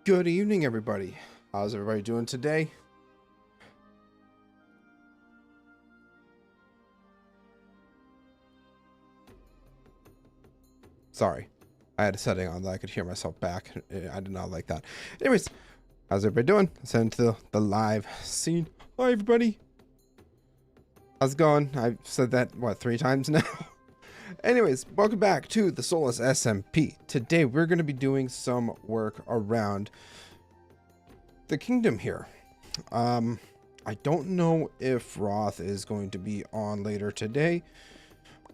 Good evening, everybody. How's everybody doing today? Sorry, I had a setting on that I could hear myself back. I did not like that. Anyways, how's everybody doing? Let's head into the live scene. Hi, everybody. How's it going? I've said that, what, 3 times now? Anyways, welcome back to the Soulless SMP. Today, we're going to be doing some work around the kingdom here. I don't know if Roth is going to be on later today,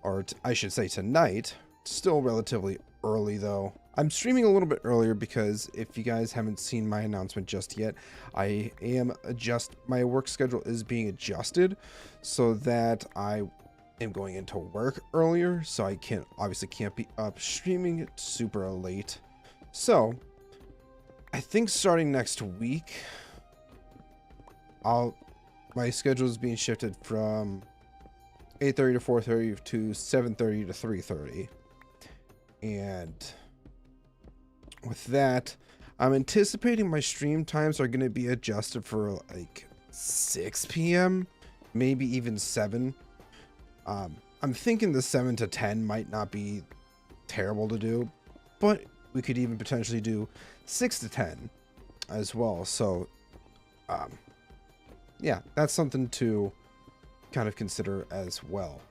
or I should say tonight. It's still relatively early though. I'm streaming a little bit earlier because if you guys haven't seen my announcement just yet, my work schedule is being adjusted so that I am going into work earlier, so I obviously can't be up streaming it super late. So I think starting next week, my schedule is being shifted from 8:30 to 4:30 to 7:30 to 3:30. And with that, I'm anticipating my stream times are going to be adjusted for like 6 p.m., maybe even 7. I'm thinking the 7 to 10 might not be terrible to do, but we could even potentially do 6 to 10 as well. So, yeah, that's something to kind of consider as well.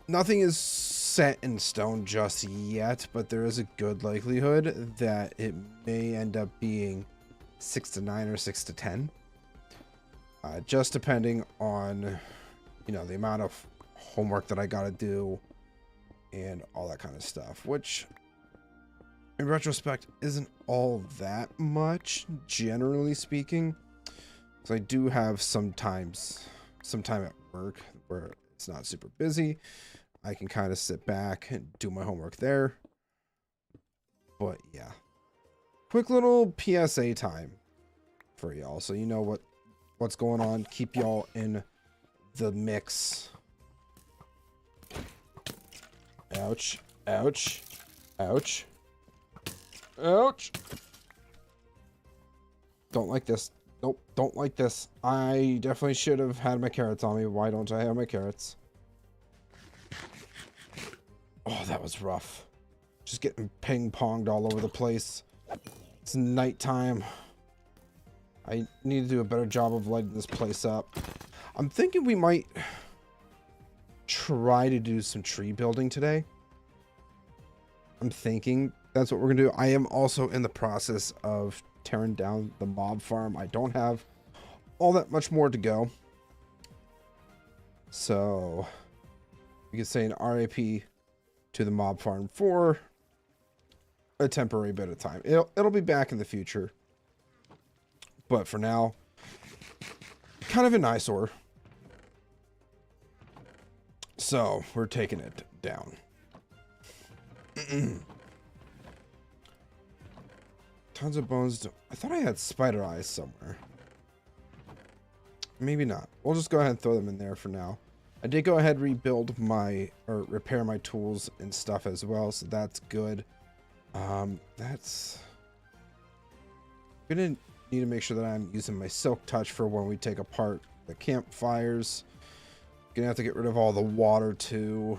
Nothing is set in stone just yet, but there is a good likelihood that it may end up being 6 to 9 or 6 to 10. Just depending on, the amount of homework that I gotta do and all that kind of stuff, which in retrospect isn't all that much, generally speaking. So I do have some time at work where it's not super busy. I can kind of sit back and do my homework there. But yeah, quick little PSA time for y'all, so you know what's going on. Keep y'all in the mix. Ouch! Ouch! Ouch! Ouch! Don't like this. Nope, don't like this. I definitely should have had my carrots on me. Why don't I have my carrots? Oh, that was rough. Just getting ping-ponged all over the place. It's nighttime. I need to do a better job of lighting this place up. I'm thinking we might try to do some tree building today. I'm thinking that's what we're gonna do. I am also in the process of tearing down the mob farm. I don't have all that much more to go. So you could say an RIP to the mob farm for a temporary bit of time. It'll be back in the future. But for now, kind of an eyesore. So we're taking it down. Tons of bones. I thought I had spider eyes somewhere. Maybe not. We'll just go ahead and throw them in there for now. I did go ahead and repair my tools and stuff as well, so that's good. That's gonna need to make sure that I'm using my silk touch for when we take apart the campfires. Gonna have to get rid of all the water too.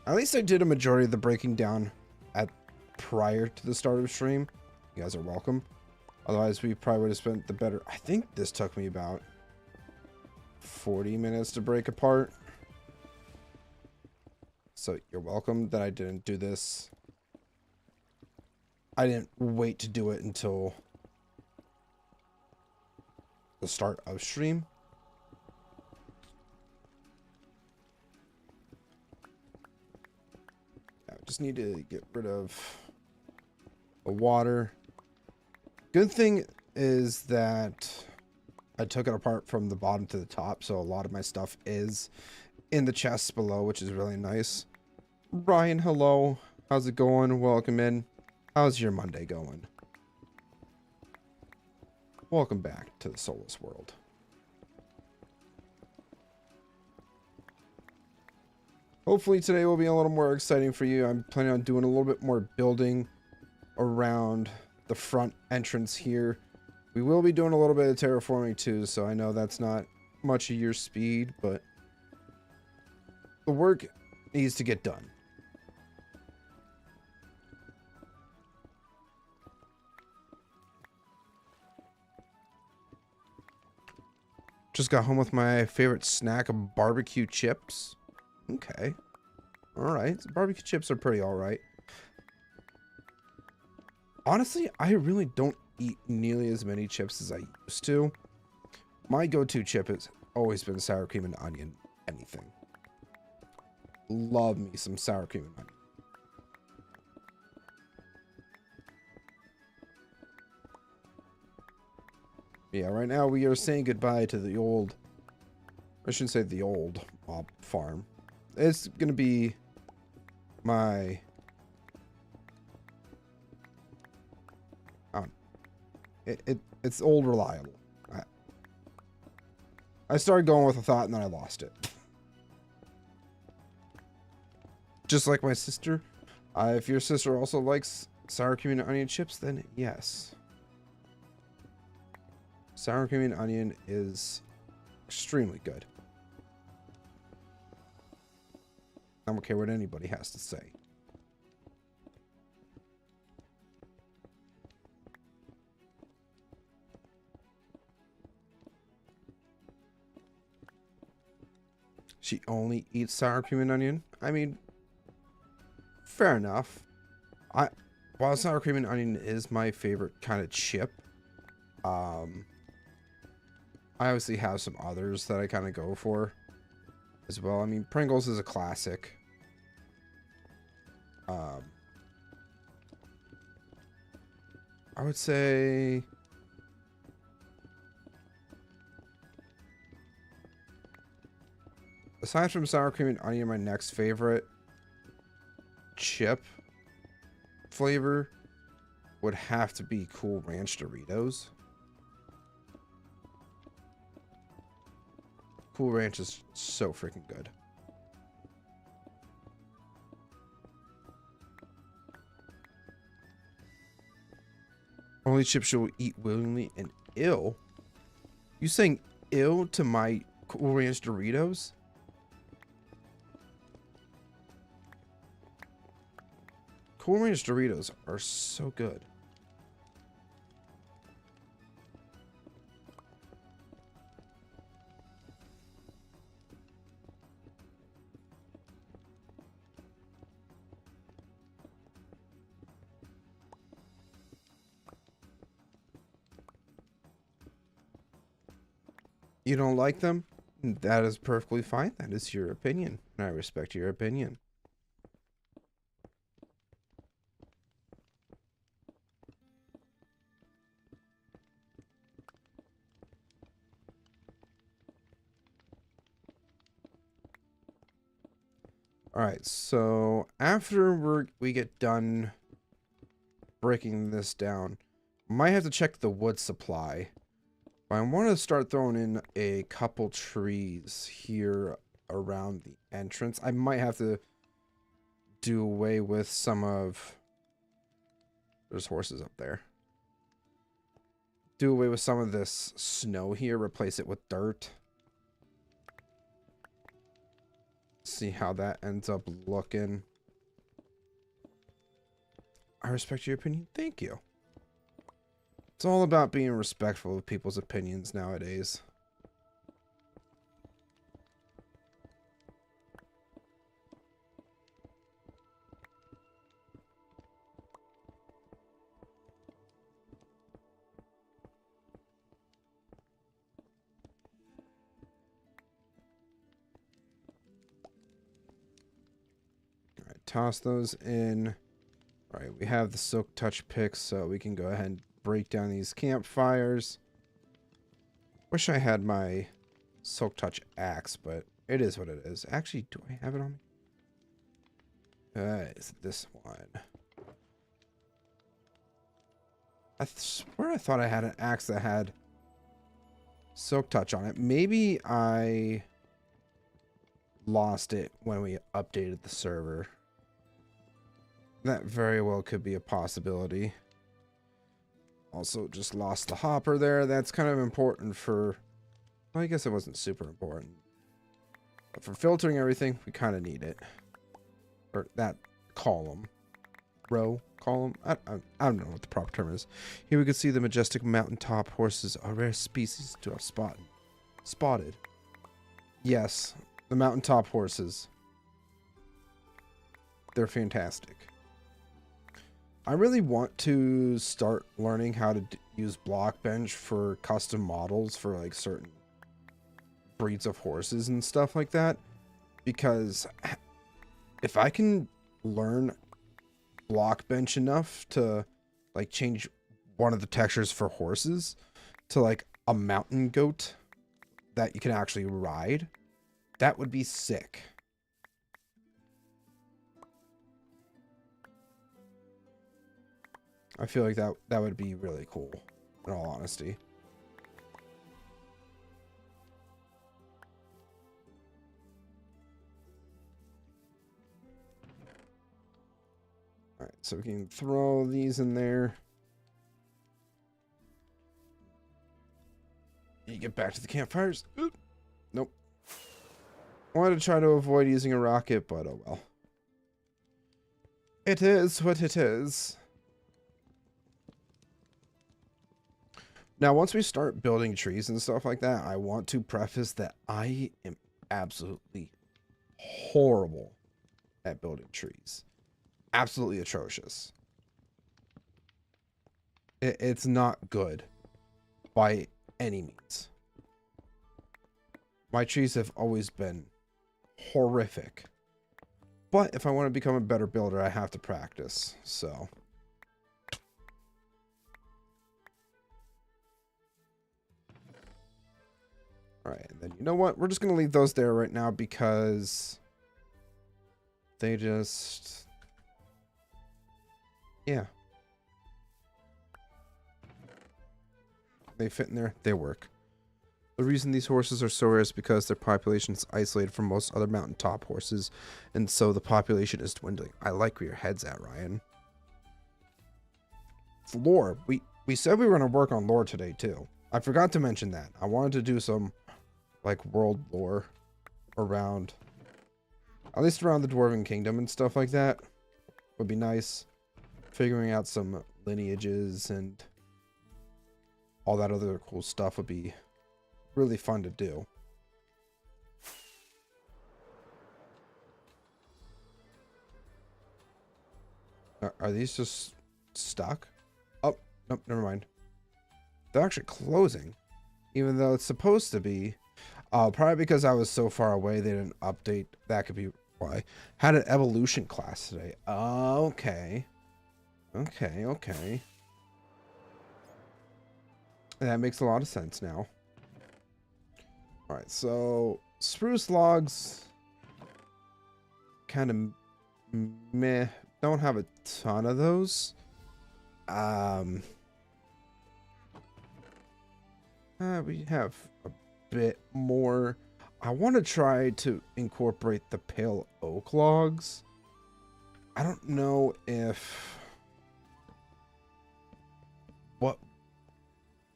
At least I did a majority of the breaking down prior to the start of stream. You guys are welcome. Otherwise, we probably would have spent the better. I think this took me about 40 minutes to break apart. So you're welcome that I didn't do this. I didn't wait to do it until the start of stream. I just need to get rid of the water. Good thing is that I took it apart from the bottom to the top, so a lot of my stuff is in the chests below, which is really nice. Ryan, hello. How's it going? Welcome in. How's your Monday going? Welcome back to the Soulless world. Hopefully today will be a little more exciting for you. I'm planning on doing a little bit more building around the front entrance here. We will be doing a little bit of terraforming too, so I know that's not much of your speed, but the work needs to get done. Just got home with my favorite snack of barbecue chips. Okay. Alright. Barbecue chips are pretty alright. Honestly, I really don't eat nearly as many chips as I used to. My go-to chip has always been sour cream and onion. Anything. Love me some sour cream and onion. Yeah, right now we are saying goodbye to the old... I shouldn't say the old mob farm. It's going to be my... It's old reliable. I started going with a thought and then I lost it. Just like my sister. If your sister also likes sour cream and onion chips, then yes. Sour cream and onion is extremely good. I don't care what anybody has to say. She only eats sour cream and onion. I mean, fair enough. While sour cream and onion is my favorite kind of chip, I obviously have some others that I kind of go for as well. I mean, Pringles is a classic. I would say... aside from sour cream and onion, my next favorite chip flavor would have to be Cool Ranch Doritos. Cool Ranch is so freaking good. Only chips you'll eat willingly and ill? You saying ill to my Cool Ranch Doritos? Cool Ranch Doritos are so good. You don't like them? That is perfectly fine. That is your opinion, and I respect your opinion. Alright, so after we get done breaking this down, might have to check the wood supply. But I want to start throwing in a couple trees here around the entrance. I might have to do away with some of... there's horses up there. Do away with some of this snow here, replace it with dirt. See how that ends up looking. I respect your opinion. Thank you. It's all about being respectful of people's opinions nowadays. Toss those in. All right, we have the silk touch picks, so we can go ahead and break down these campfires. Wish I had my silk touch axe, but it is what it is. Actually, do I have it on me? Is this one? I swear I thought I had an axe that had silk touch on it. Maybe I lost it when we updated the server. That very well could be a possibility. Also, just lost the hopper there. That's kind of important for... Well, I guess it wasn't super important. But for filtering everything, we kind of need it. Or that column. Row? Column? I don't know what the proper term is. Here we can see the majestic mountaintop horses, a rare species to have spotted. Yes, the mountaintop horses. They're fantastic. I really want to start learning how to use Blockbench for custom models for like certain breeds of horses and stuff like that. Because if I can learn Blockbench enough to like change one of the textures for horses to like a mountain goat that you can actually ride, that would be sick. I feel like that would be really cool, in all honesty. Alright, so we can throw these in there. You get back to the campfires. Oop. Nope. I wanted to try to avoid using a rocket, but oh well. It is what it is. Now, once we start building trees and stuff like that, I want to preface that I am absolutely horrible at building trees. Absolutely atrocious. It's not good by any means. My trees have always been horrific. But if I want to become a better builder, I have to practice, so... Alright, and then you know what? We're just going to leave those there right now because they just... Yeah. They fit in there. They work. The reason these horses are so rare is because their population is isolated from most other mountaintop horses, and so the population is dwindling. I like where your head's at, Ryan. It's lore. We said we were going to work on lore today, too. I forgot to mention that. I wanted to do some... like world lore around, at least around the Dwarven Kingdom and stuff like that would be nice. Figuring out some lineages and all that other cool stuff would be really fun to do. Are these just stuck? Oh, nope, never mind. They're actually closing, even though it's supposed to be. Probably because I was so far away, they didn't update. That could be why. Had an evolution class today. Okay. Okay. That makes a lot of sense now. Alright, so spruce logs kind of meh. Don't have a ton of those. We have a bit more. I want to try to incorporate the pale oak logs. I don't know if what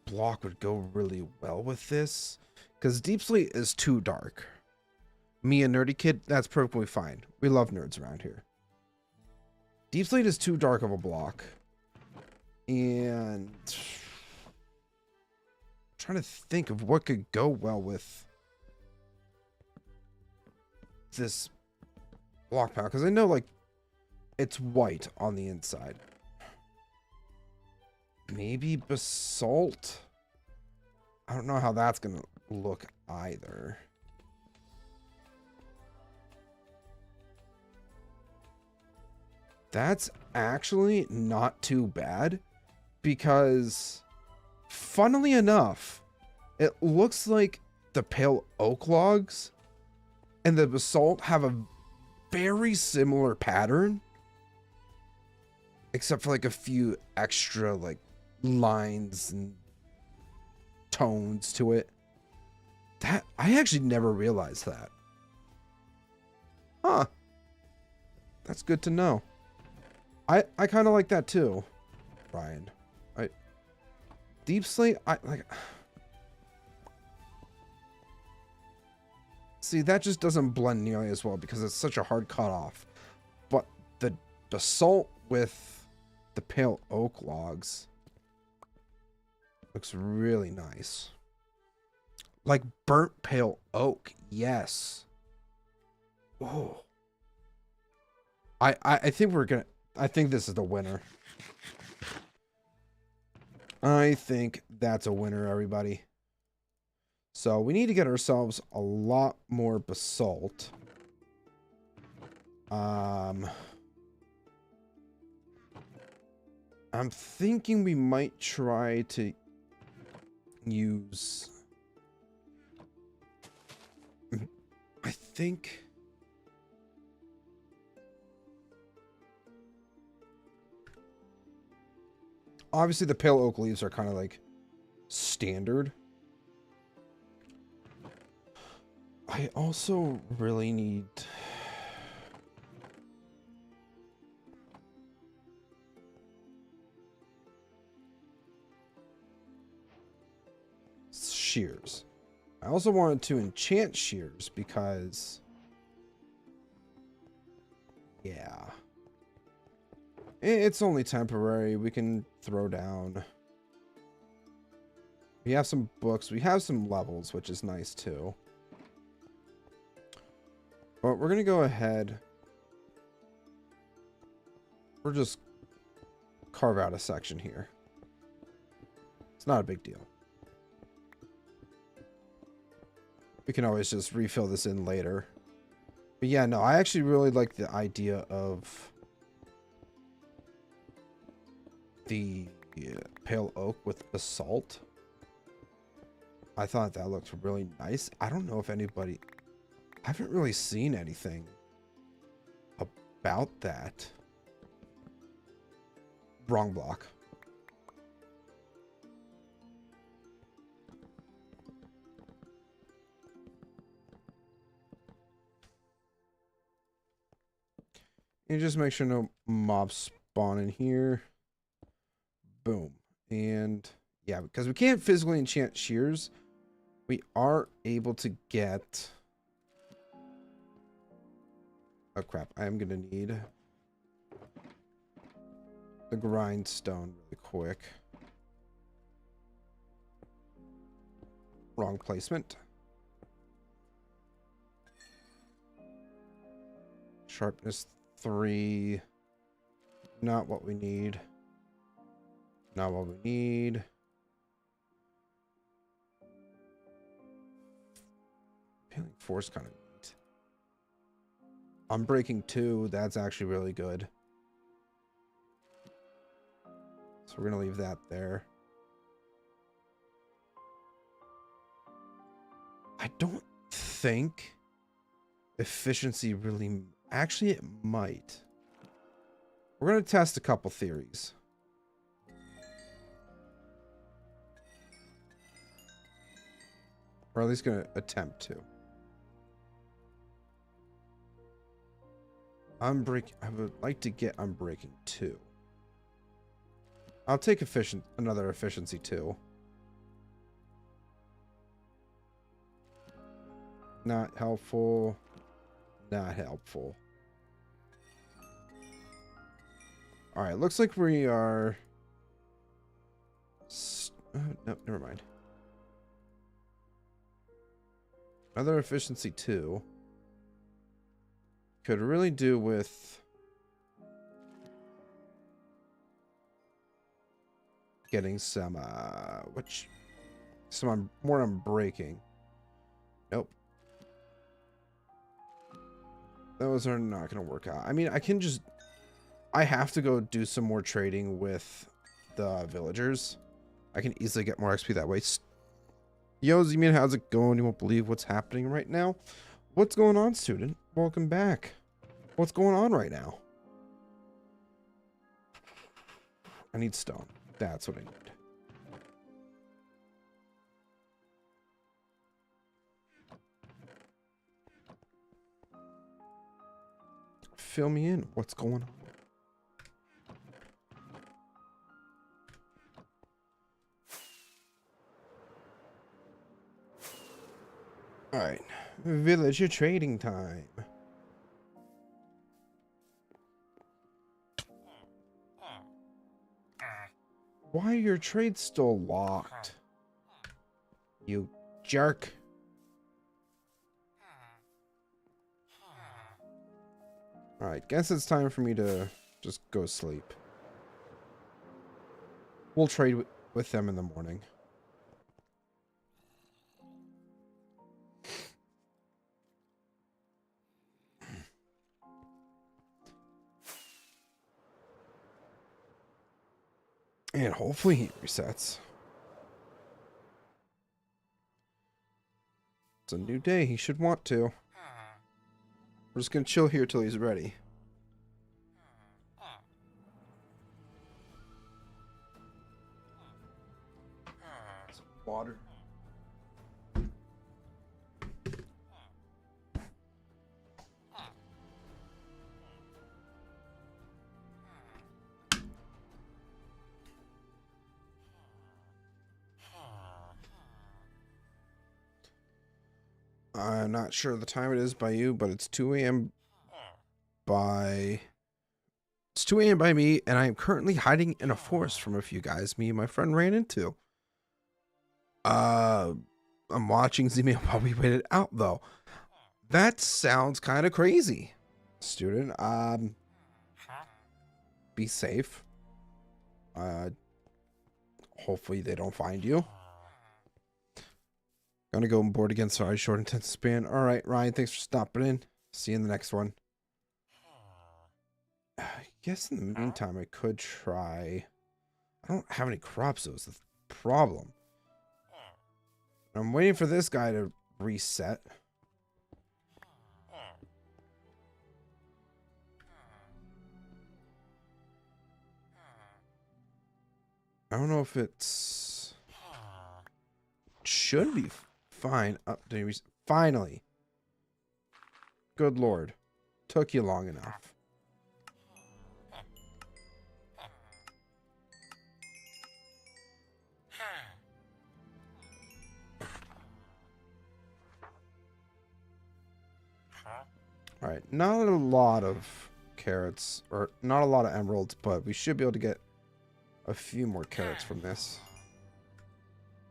block would go really well with this, because Deep Slate is too dark. Me, a nerdy kid, that's perfectly fine. We love nerds around here. Deep Slate is too dark of a block, and trying to think of what could go well with this block panel, because I know like it's white on the inside. Maybe basalt. I don't know how that's gonna look either. That's actually not too bad, because funnily enough, it looks like the pale oak logs and the basalt have a very similar pattern, except for like a few extra like lines and tones to it. That I actually never realized that. Huh. That's good to know. I kind of like that too, Brian. Deep slate, I like. See, that just doesn't blend nearly as well because it's such a hard cutoff. But the basalt with the pale oak logs looks really nice. Like burnt pale oak, yes. Oh. I think we're gonna. I think this is the winner. I think that's a winner, everybody. So we need to get ourselves a lot more basalt. I'm thinking we might try to use... I think... Obviously, the pale oak leaves are kind of like standard. I also really need... shears. I also wanted to enchant shears because... yeah. It's only temporary. We can throw down. We have some books. We have some levels, which is nice too. But we're going to go ahead. We'll just carve out a section here. It's not a big deal. We can always just refill this in later. But yeah, no, I actually really like the idea of the pale oak with basalt. I thought that looked really nice. I don't know if anybody... I haven't really seen anything about that. Wrong block. And just make sure no mobs spawn in here. Boom. And yeah, because we can't physically enchant shears, we are able to get... oh crap, I am going to need the grindstone really quick. Wrong placement. Sharpness 3. Not what we need. Not what we need. Healing force kind of neat. Unbreaking 2. That's actually really good. So we're going to leave that there. I don't think efficiency really... actually, it might. We're going to test a couple theories. Or at least going to attempt to. Unbreak... I would like to get Unbreaking 2. I'll take another efficiency 2. Not helpful. Not helpful. Alright, looks like we are... no, never mind. Another efficiency 2. Could really do with... getting some, more unbreaking. Nope. Those are not going to work out. I mean, I can just... I have to go do some more trading with the villagers. I can easily get more XP that way. Yo, Zman, how's it going? You won't believe what's happening right now. What's going on, student? Welcome back. What's going on right now? I need stone. That's what I need. fill me in. What's going on? All right, villager trading time. Why are your trades still locked? You jerk. Alright, guess it's time for me to just go sleep. We'll trade with them in the morning. And hopefully he resets. It's a new day. He should want to. We're just gonna chill here till he's ready. Some water. I'm not sure the time it is by you, but it's 2 a.m. by... It's 2 a.m. by me, and I am currently hiding in a forest from a few guys me and my friend ran into. I'm watching Zman while we waited out, though. That sounds kind of crazy, student. Be safe. Hopefully they don't find you. Gonna go on board again. Sorry, short intensive span. All right, Ryan, thanks for stopping in. See you in the next one. I guess in the meantime, I could try. I don't have any crops, though. Is the problem. I'm waiting for this guy to reset. I don't know if it's... Should be fine. Finally. Good Lord. Took you long enough. Alright, not a lot of carrots, or not a lot of emeralds, but we should be able to get a few more carrots from this.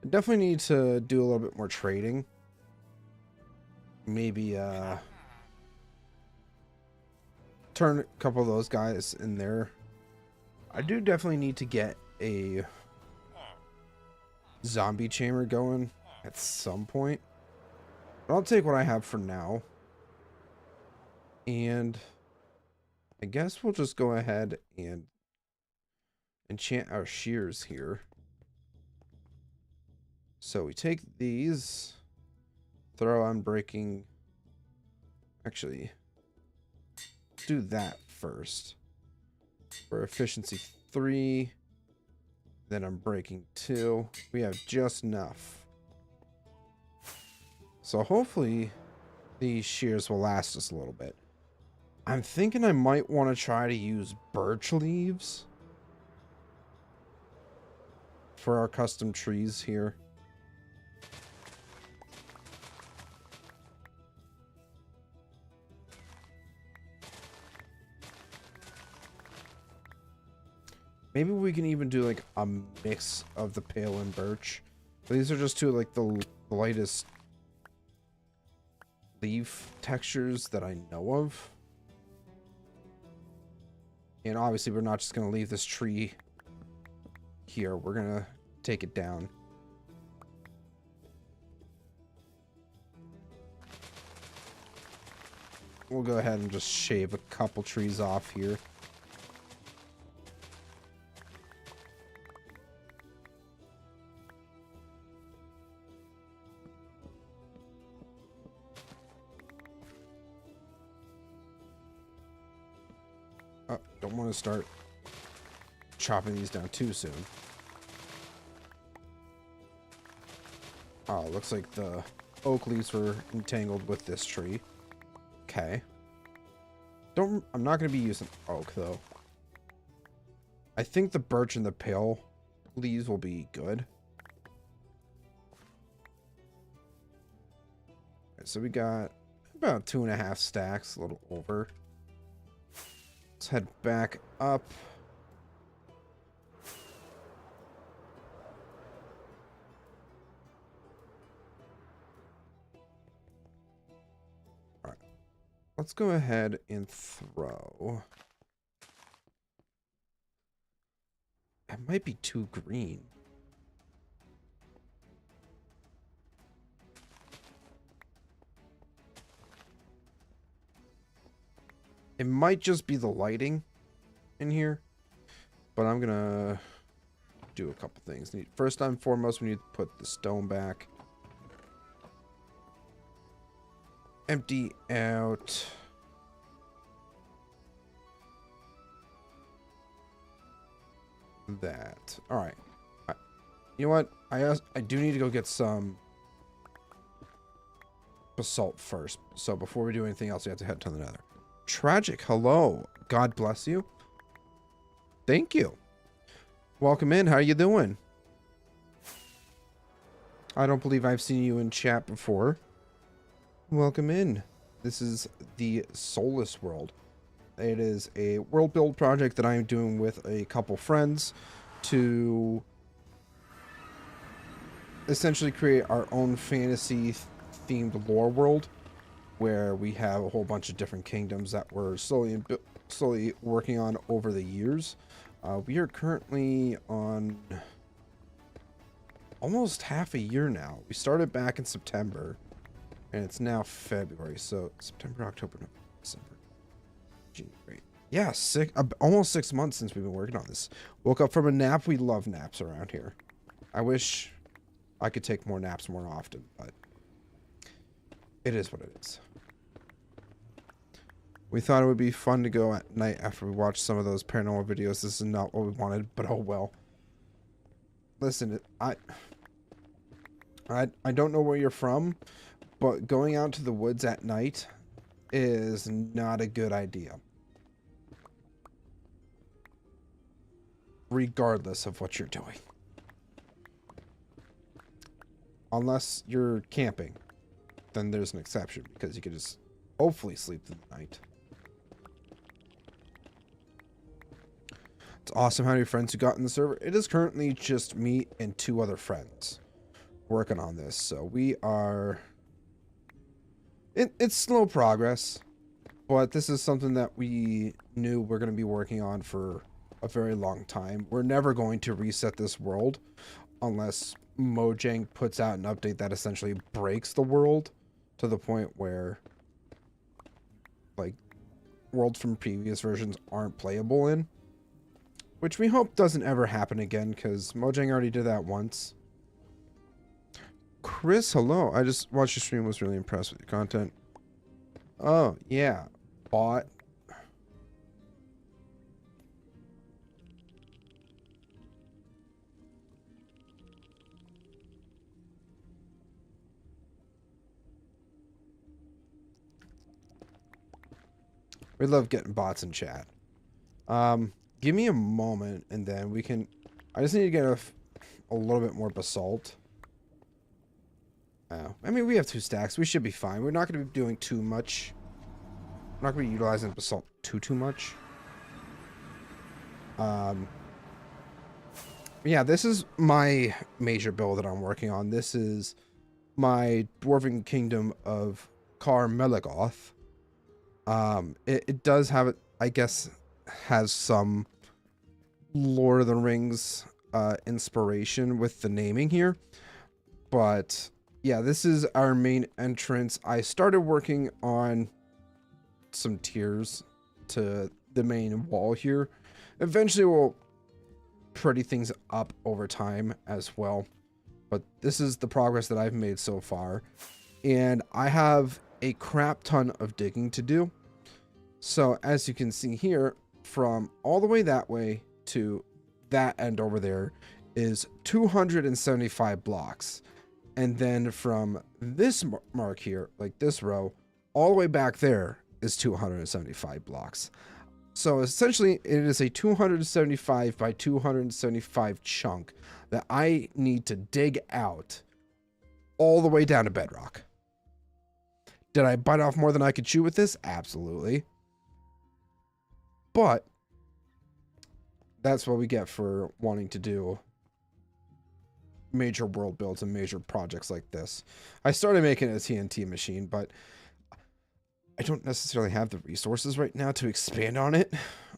I definitely need to do a little bit more trading. Maybe turn a couple of those guys in there. I do definitely need to get a zombie chamber going at some point. But I'll take what I have for now. And I guess we'll just go ahead and enchant our shears here. So we take these, throw on breaking. Actually, do that first. For efficiency 3, then I'm breaking 2. We have just enough. So hopefully these shears will last us a little bit. I'm thinking I might want to try to use birch leaves for our custom trees here. Maybe we can even do like a mix of the pale and birch. But these are just two like the lightest leaf textures that I know of. And obviously we're not just going to leave this tree here. We're going to take it down. We'll go ahead and just shave a couple trees off here. Oh, don't want to start chopping these down too soon. Oh, looks like the oak leaves were entangled with this tree. Okay. I'm not going to be using oak, though. I think the birch and the pale leaves will be good. Right, so we got about 2.5 stacks, a little over. Let's head back up. All right. Let's go ahead and throw. It might be too green. It might just be the lighting in here, but I'm gonna do a couple things. First and foremost, we need to put the stone back. Empty out. That. All right. You know what? I do need to go get some basalt first. So before we do anything else, we have to head to the nether. Tragic. Hello. God bless you. Thank you. Welcome in. How you doing? I don't believe I've seen you in chat before. Welcome in. This is the Soulless world. It is a world build project that I'm doing with a couple friends to essentially create our own fantasy themed lore world where we have a whole bunch of different kingdoms that we're slowly working on over the years. We are currently on almost half a year now. We started back in September and it's now February. So September, October, November, December. January. Yeah, almost 6 months since we've been working on this. Woke up from a nap. We love naps around here. I wish I could take more naps more often, but it is what it is. We thought it would be fun to go at night after we watched some of those paranormal videos. This is not what we wanted, but oh well. Listen, I don't know where you're from, but going out to the woods at night is not a good idea. Regardless of what you're doing. Unless you're camping, then there's an exception because you can just hopefully sleep through the night. It's awesome how many friends who got in the server. It is currently just me and 2 other friends working on this. So we are... It's slow progress, but this is something that we knew we're going to be working on for a very long time. We're never going to reset this world unless Mojang puts out an update that essentially breaks the world to the point where like worlds from previous versions aren't playable in, which we hope doesn't ever happen again because Mojang already did that once. Chris, hello. I just watched your stream, was really impressed with your content. Oh yeah, bot. We love getting bots in chat. Give me a moment and then we can... I just need to get a little bit more basalt. Oh, I mean, we have 2 stacks. We should be fine. We're not going to be doing too much. We're not going to be utilizing basalt too much. Yeah, this is my major build that I'm working on. This is my Dwarven Kingdom of Melegoth. It does have, I guess, has some Lord of the Rings inspiration with the naming here. But yeah, this is our main entrance. I started working on some tiers to the main wall here. Eventually we'll pretty things up over time as well. But this is the progress that I've made so far. And I have a crap ton of digging to do. So as you can see here, from all the way that way to that end over there is 275 blocks. And then from this mark here, like this row, all the way back there is 275 blocks. So essentially, it is a 275 by 275 chunk that I need to dig out all the way down to bedrock. Did I bite off more than I could chew with this? Absolutely. But that's what we get for wanting to do major world builds and major projects like this. I started making a TNT machine, but I don't necessarily have the resources right now to expand on it.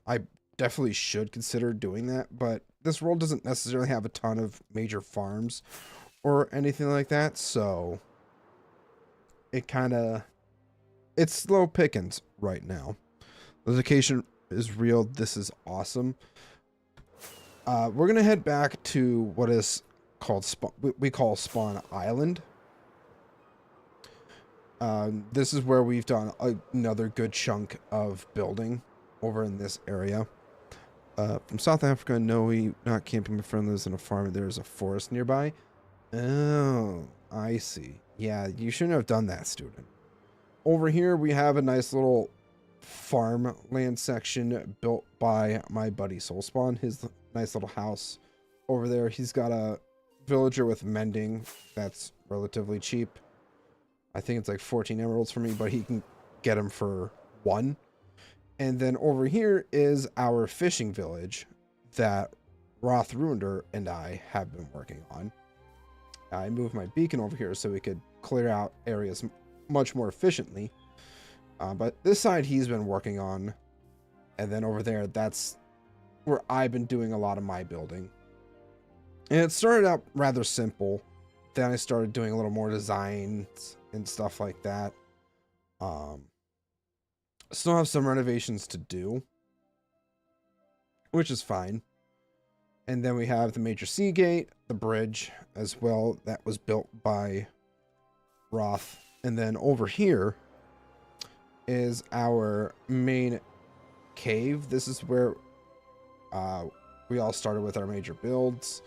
I definitely should consider doing that, but this world doesn't necessarily have a ton of major farms or anything like that, so it's slow pickings right now. The location is real. This is awesome. We're gonna head back to what is called we call Spawn Island. This is where we've done another good chunk of building over in this area. From South Africa, no, we not camping. My friend lives in a farm. There's a forest nearby. Oh, I see. Yeah, you shouldn't have done that, student. Over here, we have a nice little farmland section built by my buddy Soulspawn. His nice little house over there. He's got a villager with mending that's relatively cheap. I think it's like 14 emeralds for me, but he can get them for 1. And then over here is our fishing village that Roth Ruinder and I have been working on. I moved my beacon over here so we could clear out areas much more efficiently. But this side he's been working on. And then over there, that's where I've been doing a lot of my building. And it started out rather simple. Then I started doing a little more designs and stuff like that. Still have some renovations to do, which is fine. And then we have the major sea gate, the bridge as well, that was built by Roth. And then over here is our main cave. This is where we all started with our major builds,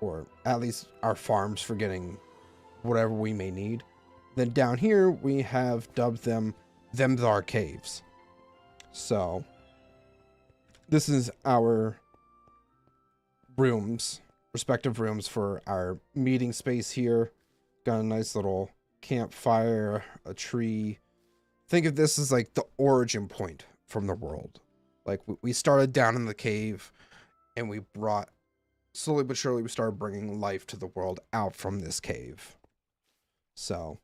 or at least our farms for getting whatever we may need. Then down here we have dubbed them our caves. So this is our rooms, respective rooms for our meeting space here. Got a nice little campfire, a tree. Think of this as like the origin point from the world. Like we started down in the cave and we brought, slowly but surely, we started bringing life to the world out from this cave. So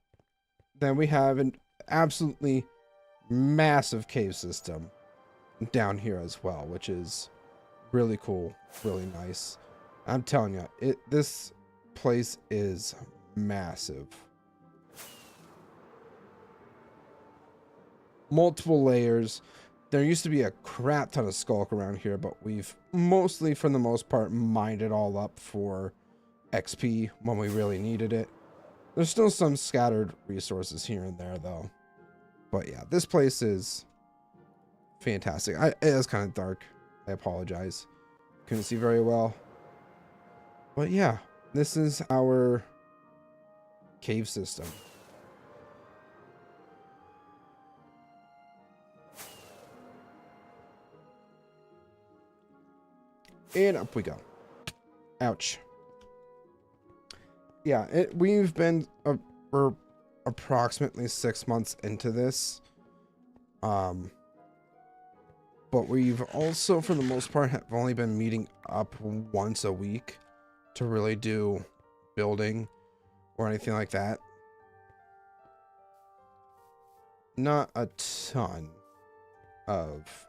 then we have an absolutely massive cave system down here as well, which is really cool, really nice. I'm telling you, this place is massive. Multiple layers. There used to be a crap ton of skulk around here, but we've mostly, for the most part, mined it all up for XP when we really needed it. There's still some scattered resources here and there, though. But yeah, this place is fantastic. It is kind of dark. I apologize. Couldn't see very well. But yeah, this is our cave system. And up we go. Ouch. Yeah, we've been we're approximately 6 months into this. But we've also, for the most part, have only been meeting up once a week to really do building or anything like that. Not a ton of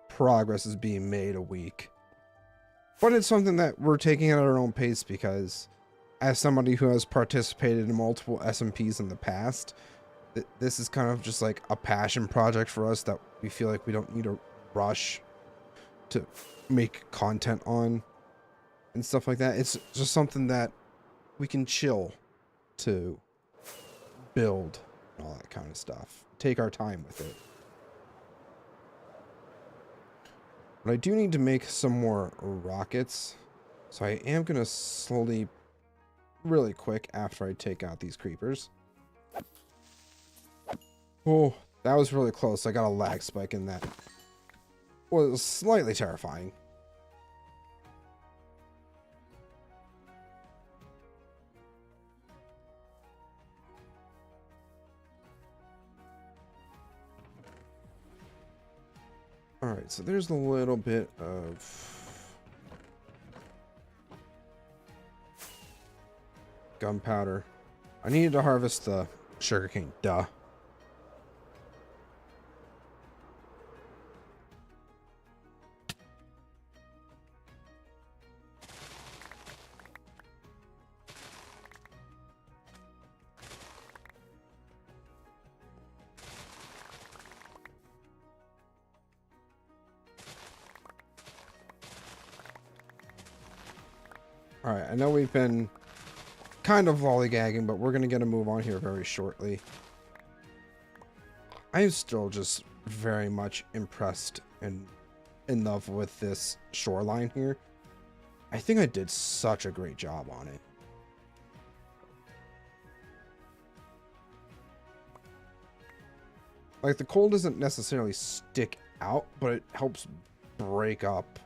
progress is being made a week, but it's something that we're taking at our own pace, because as somebody who has participated in multiple SMPs in the past, this is kind of just like a passion project for us that we feel like we don't need to rush to make content on and stuff like that. It's just something that we can chill to build and all that kind of stuff. Take our time with it. But I do need to make some more rockets, so I am going to slowly, really quick, after I take out these creepers. Oh, that was really close. I got a lag spike in that. Well, it was slightly terrifying. Alright, so there's a little bit of gunpowder. I needed to harvest the sugarcane, duh. Alright, I know we've been kind of lollygagging, but we're going to get a move on here very shortly. I am still just very much impressed and in love with this shoreline here. I think I did such a great job on it. Like, the coal doesn't necessarily stick out, but it helps break up.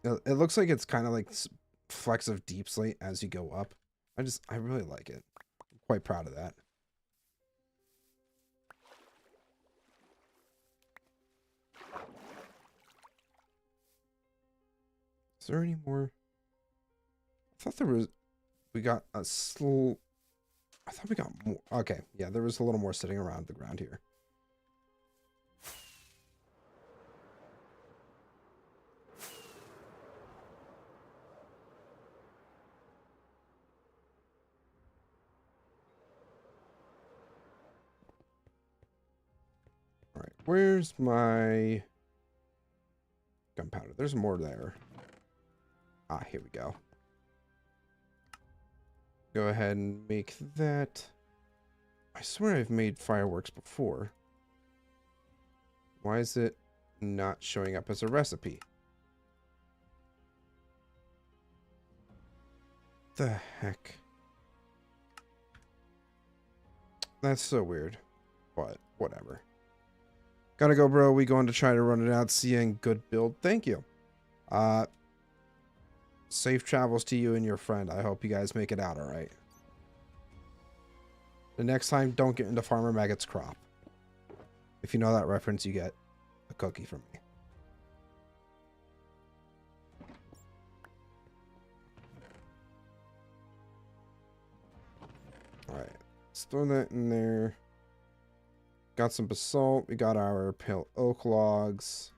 It looks like it's kind of like flecks of deep slate as you go up. I really like it. I'm quite proud of that. Is there any more? I thought there was... We got a slow... I thought we got more. Okay, yeah, there was a little more sitting around the ground here. All right, where's my gunpowder? There's more there. Ah, here we go. Go ahead and make that. I swear I've made fireworks before. Why is it not showing up as a recipe? The heck? That's so weird. But whatever. Gotta go, bro. We going to try to run it out. See you and good build. Thank you. Safe travels to you and your friend. I hope you guys make it out all right. The next time, don't get into Farmer Maggot's crop. If you know that reference, you get a cookie from me. Alright. Let's throw that in there. Got some basalt. We got our pale oak logs.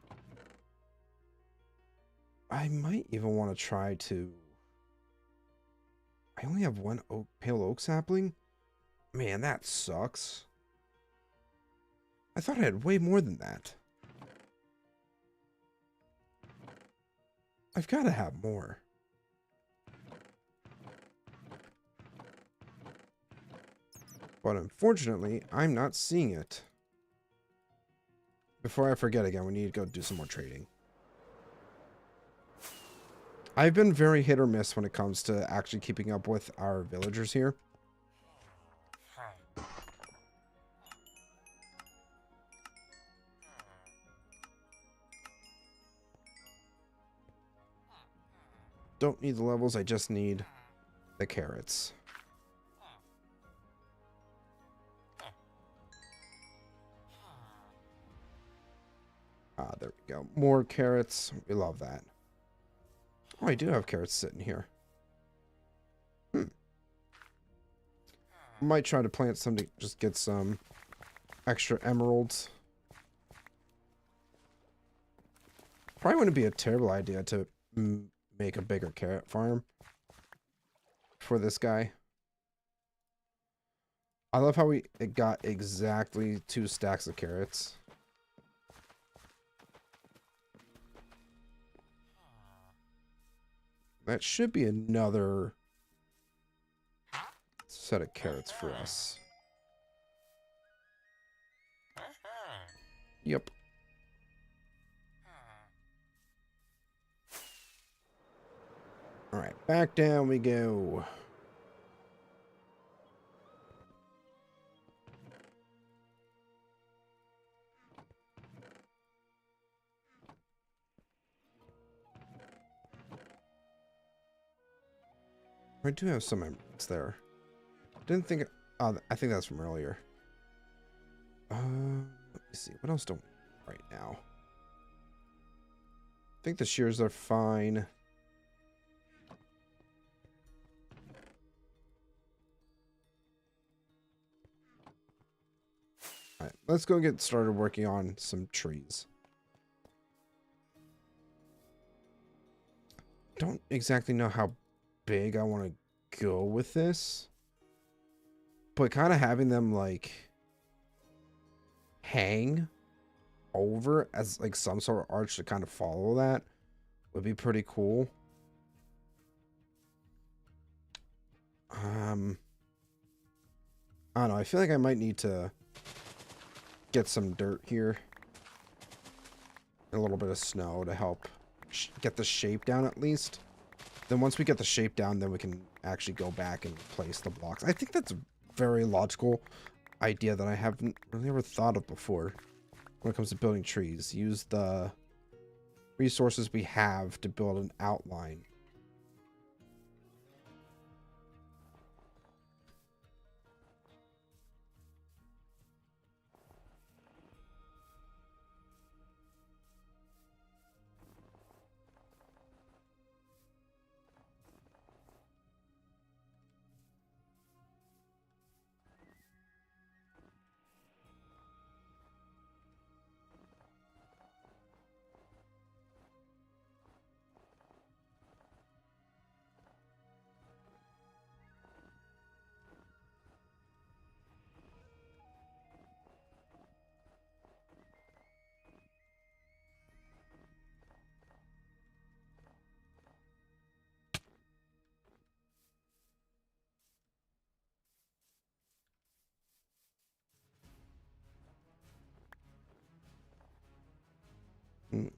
I might even want to try to... I only have one pale oak sapling? Man, that sucks. I thought I had way more than that. I've got to have more. But unfortunately, I'm not seeing it. Before I forget again, we need to go do some more trading. I've been very hit or miss when it comes to actually keeping up with our villagers here. Don't need the levels, I just need the carrots. Ah, there we go. More carrots. We love that. Oh, I do have carrots sitting here. Might try to plant some to just get some extra emeralds. Probably wouldn't be a terrible idea to make a bigger carrot farm for this guy. I love how it got exactly 2 stacks of carrots. That should be another set of carrots for us. Yep. Alright, back down we go. I do have some emeralds there. Didn't think... Oh, I think that's from earlier. Let me see. What else don't we right now? I think the shears are fine. Alright, let's go get started working on some trees. Don't exactly know how big I want to go with this. But kind of having them, like, hang over as, like, some sort of arch to kind of follow that would be pretty cool. I don't know. I feel like I might need to get some dirt here. A little bit of snow to help get the shape down at least. Then once we get the shape down, then we can actually go back and place the blocks. I think that's a very logical idea that I haven't really ever thought of before when it comes to building trees. Use the resources we have to build an outline. Mm.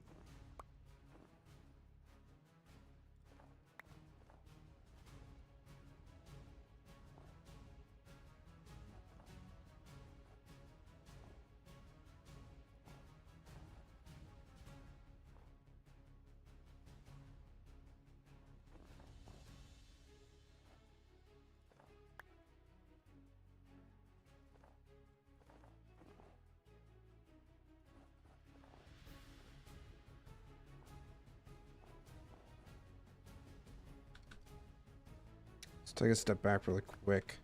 Let's take a step back really quick.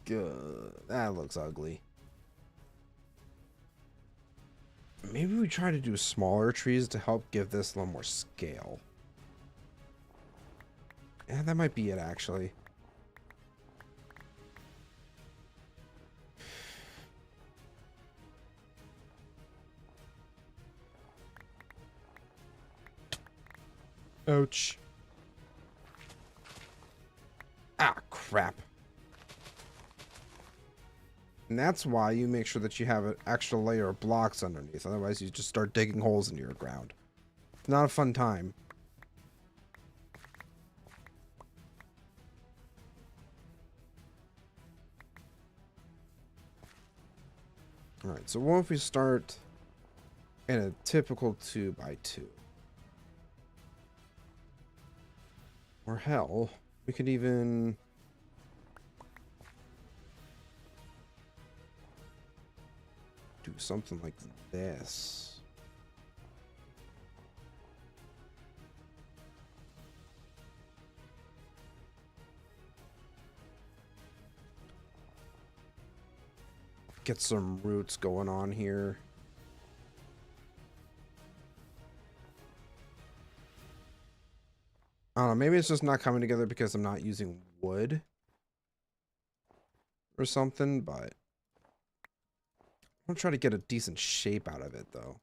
Good. That looks ugly. Maybe we try to do smaller trees to help give this a little more scale. Yeah, that might be it, actually. Ouch. Ah, crap. And that's why you make sure that you have an extra layer of blocks underneath. Otherwise, you just start digging holes into your ground. It's not a fun time. Alright, so what if we start in a typical 2x2? Or hell, we could even... do something like this. Get some roots going on here. I don't know, maybe it's just not coming together because I'm not using wood or something, but I'm gonna try to get a decent shape out of it, though.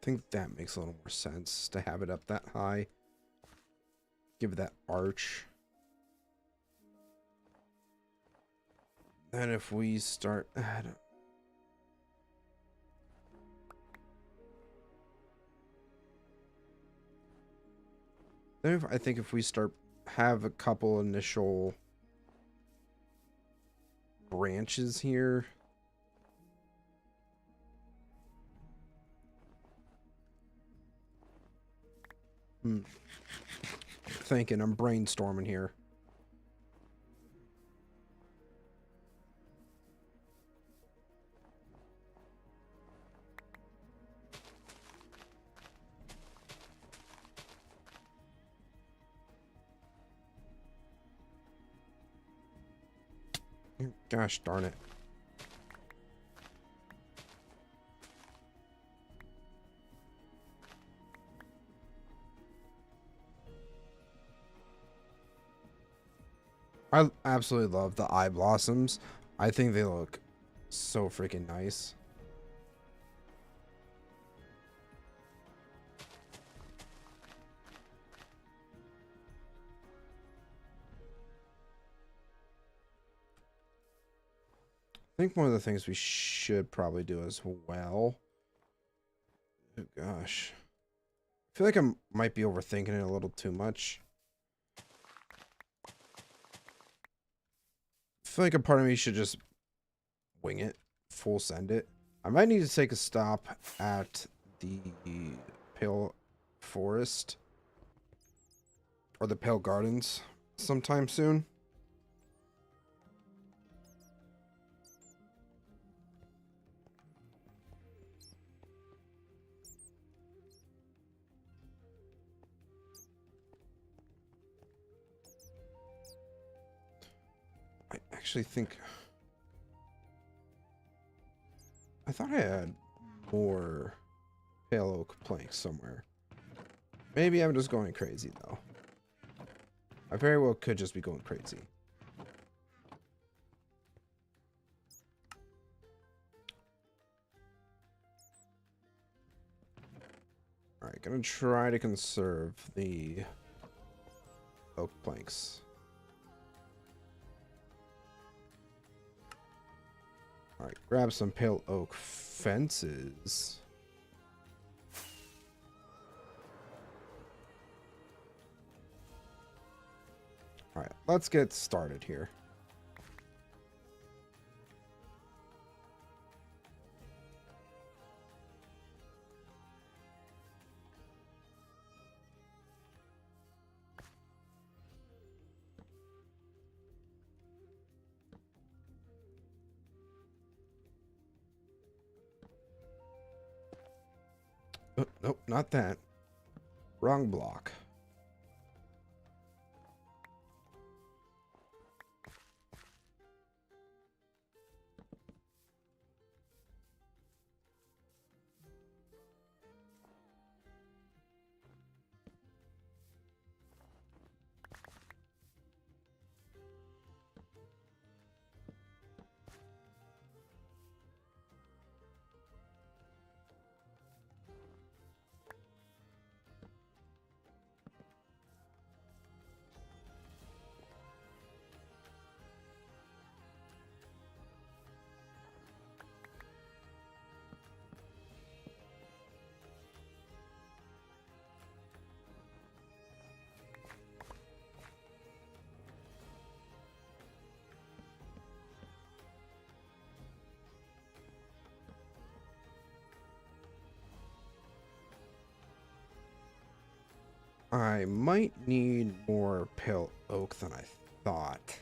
I think that makes a little more sense to have it up that high. Give it that arch. Then if we start... Then I think if we have a couple initial branches here. Thinking, I'm brainstorming here. Gosh darn it. I absolutely love the eye blossoms. I think they look so freaking nice. I think one of the things we should probably do as well. Oh gosh. I feel like I might be overthinking it a little too much. I feel like a part of me should just wing it, full send it. I might need to take a stop at the Pale Forest or the Pale Gardens sometime soon. I actually think I thought I had more pale oak planks somewhere. Maybe I'm just going crazy though. I very well could just be going crazy. Alright, gonna try to conserve the oak planks. Alright, grab some pale oak fences. Alright, let's get started here. Oh, nope, not that. Wrong block. I might need more pale oak than I thought.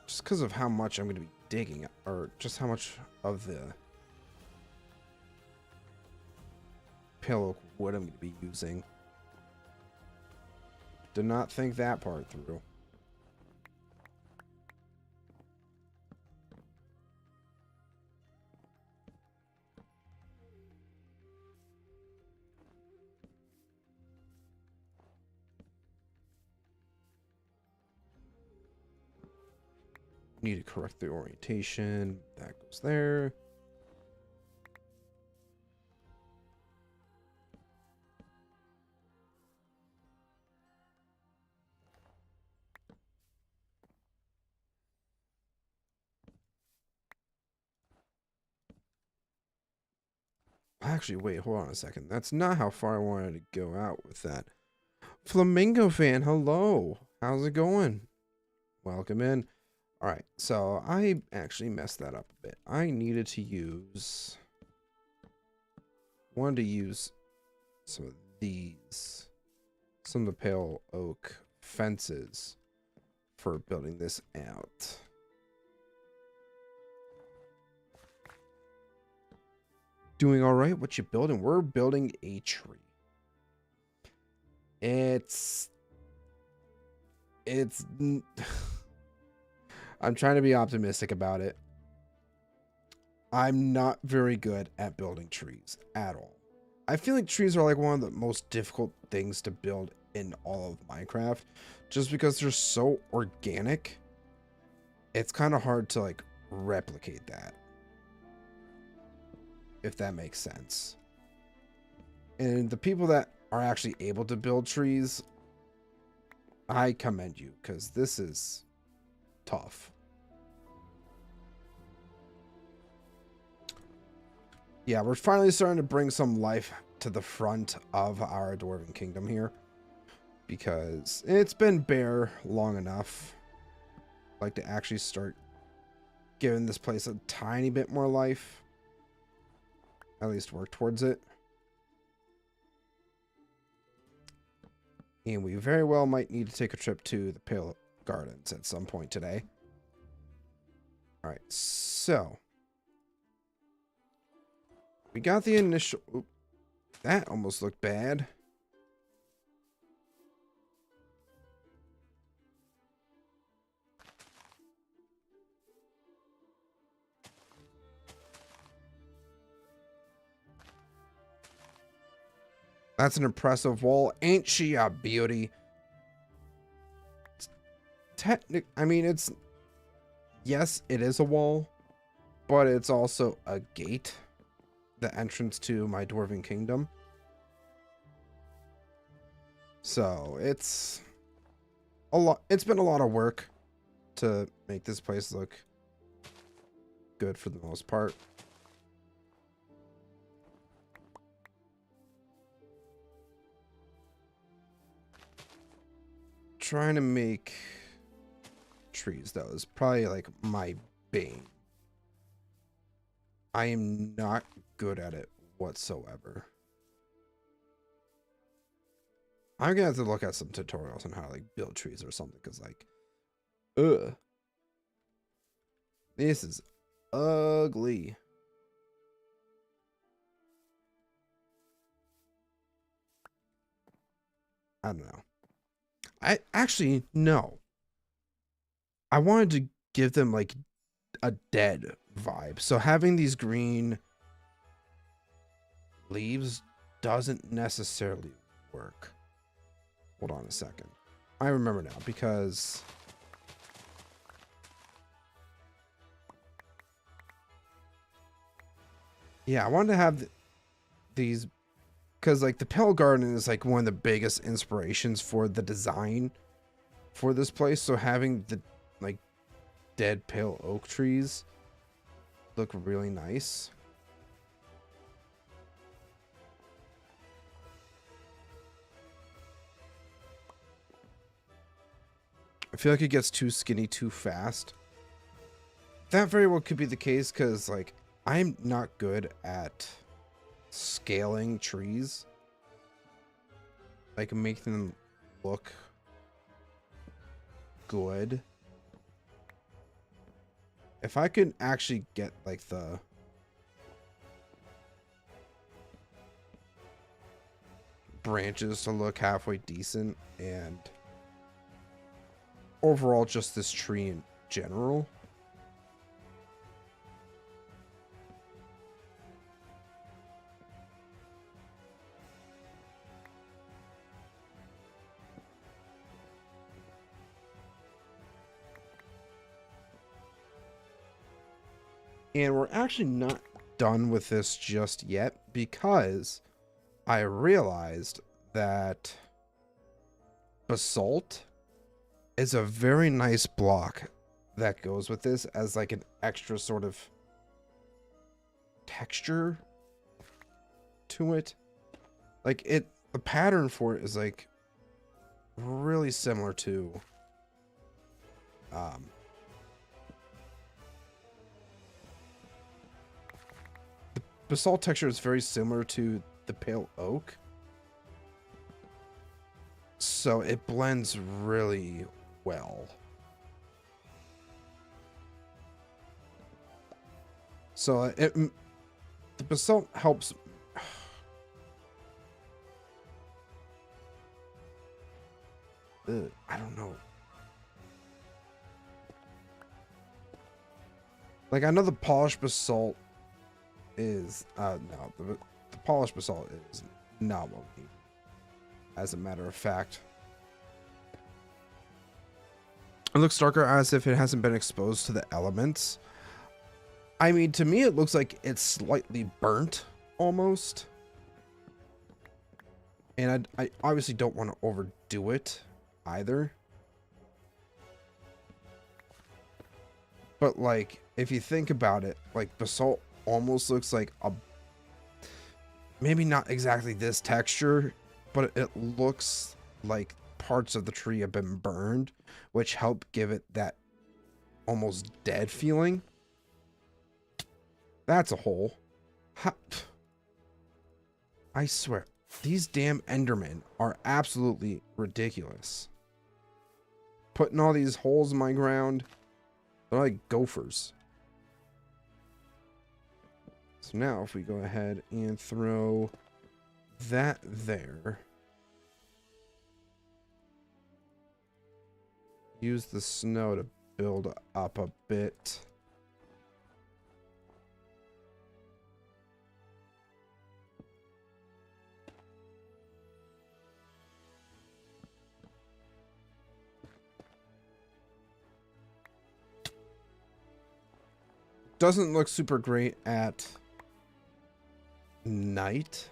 Just because of how much I'm going to be digging, or just how much of the pale oak wood I'm going to be using. Did not think that part through. Need to correct the orientation. That goes there. Actually, wait, hold on a second. That's not how far I wanted to go out with that. Flamingo fan, hello. How's it going? Welcome in. All right, so I actually messed that up a bit. I needed to use, wanted to use some of these, some of the pale oak fences for building this out. Doing all right. What you building? We're building a tree. It's I'm trying to be optimistic about it. I'm not very good at building trees at all. I feel like trees are like one of the most difficult things to build in all of Minecraft, just because they're so organic. It's kind of hard to like replicate that, if that makes sense. And the people that are actually able to build trees, I commend you, because this is tough. Yeah, we're finally starting to bring some life to the front of our Dwarven Kingdom here, because it's been bare long enough. I'd like to actually start giving this place a tiny bit more life. At least work towards it. And we very well might need to take a trip to the Pale Gardens at some point today. All right, so we got the initial... Oop, that almost looked bad. That's an impressive wall. Ain't she a beauty? I mean, it's... Yes, it is a wall, but it's also a gate. The entrance to my Dwarven Kingdom. So, it's... a lot. It's been a lot of work to make this place look good for the most part. Trying to make trees, though, is probably like my bane. I am not good at it whatsoever. I'm gonna have to look at some tutorials on how to like build trees or something, because like, ugh, this is ugly. I don't know. I actually no. I wanted to give them like a dead vibe. So having these green leaves doesn't necessarily work. Hold on a second. I remember now, because yeah, I wanted to have these, because like the Pale Garden is like one of the biggest inspirations for the design for this place. So having the like dead pale oak trees look really nice. I feel like it gets too skinny too fast. That very well could be the case, because like I'm not good at scaling trees, like making them look good. If I could actually get like the branches to look halfway decent, and overall just this tree in general, and we're actually not done with this just yet, because I realized that basalt is a very nice block that goes with this as like an extra sort of texture to it. Like the pattern for it is like really similar to um, the basalt texture is very similar to the pale oak. So it blends really well. So the basalt helps. I don't know. Like, I know the polished basalt is no, the polished basalt is not what we need, as a matter of fact. It looks darker as if it hasn't been exposed to the elements. I mean, to me, it looks like it's slightly burnt, almost. And I obviously don't want to overdo it, either. But, like, if you think about it, like, basalt almost looks like a... Maybe not exactly this texture, but it looks like parts of the tree have been burned, which help give it that almost dead feeling. That's a hole. I swear, these damn Endermen are absolutely ridiculous. Putting all these holes in my ground, they're like gophers. So now if we go ahead and throw that there. Use the snow to build up a bit. Doesn't look super great at night.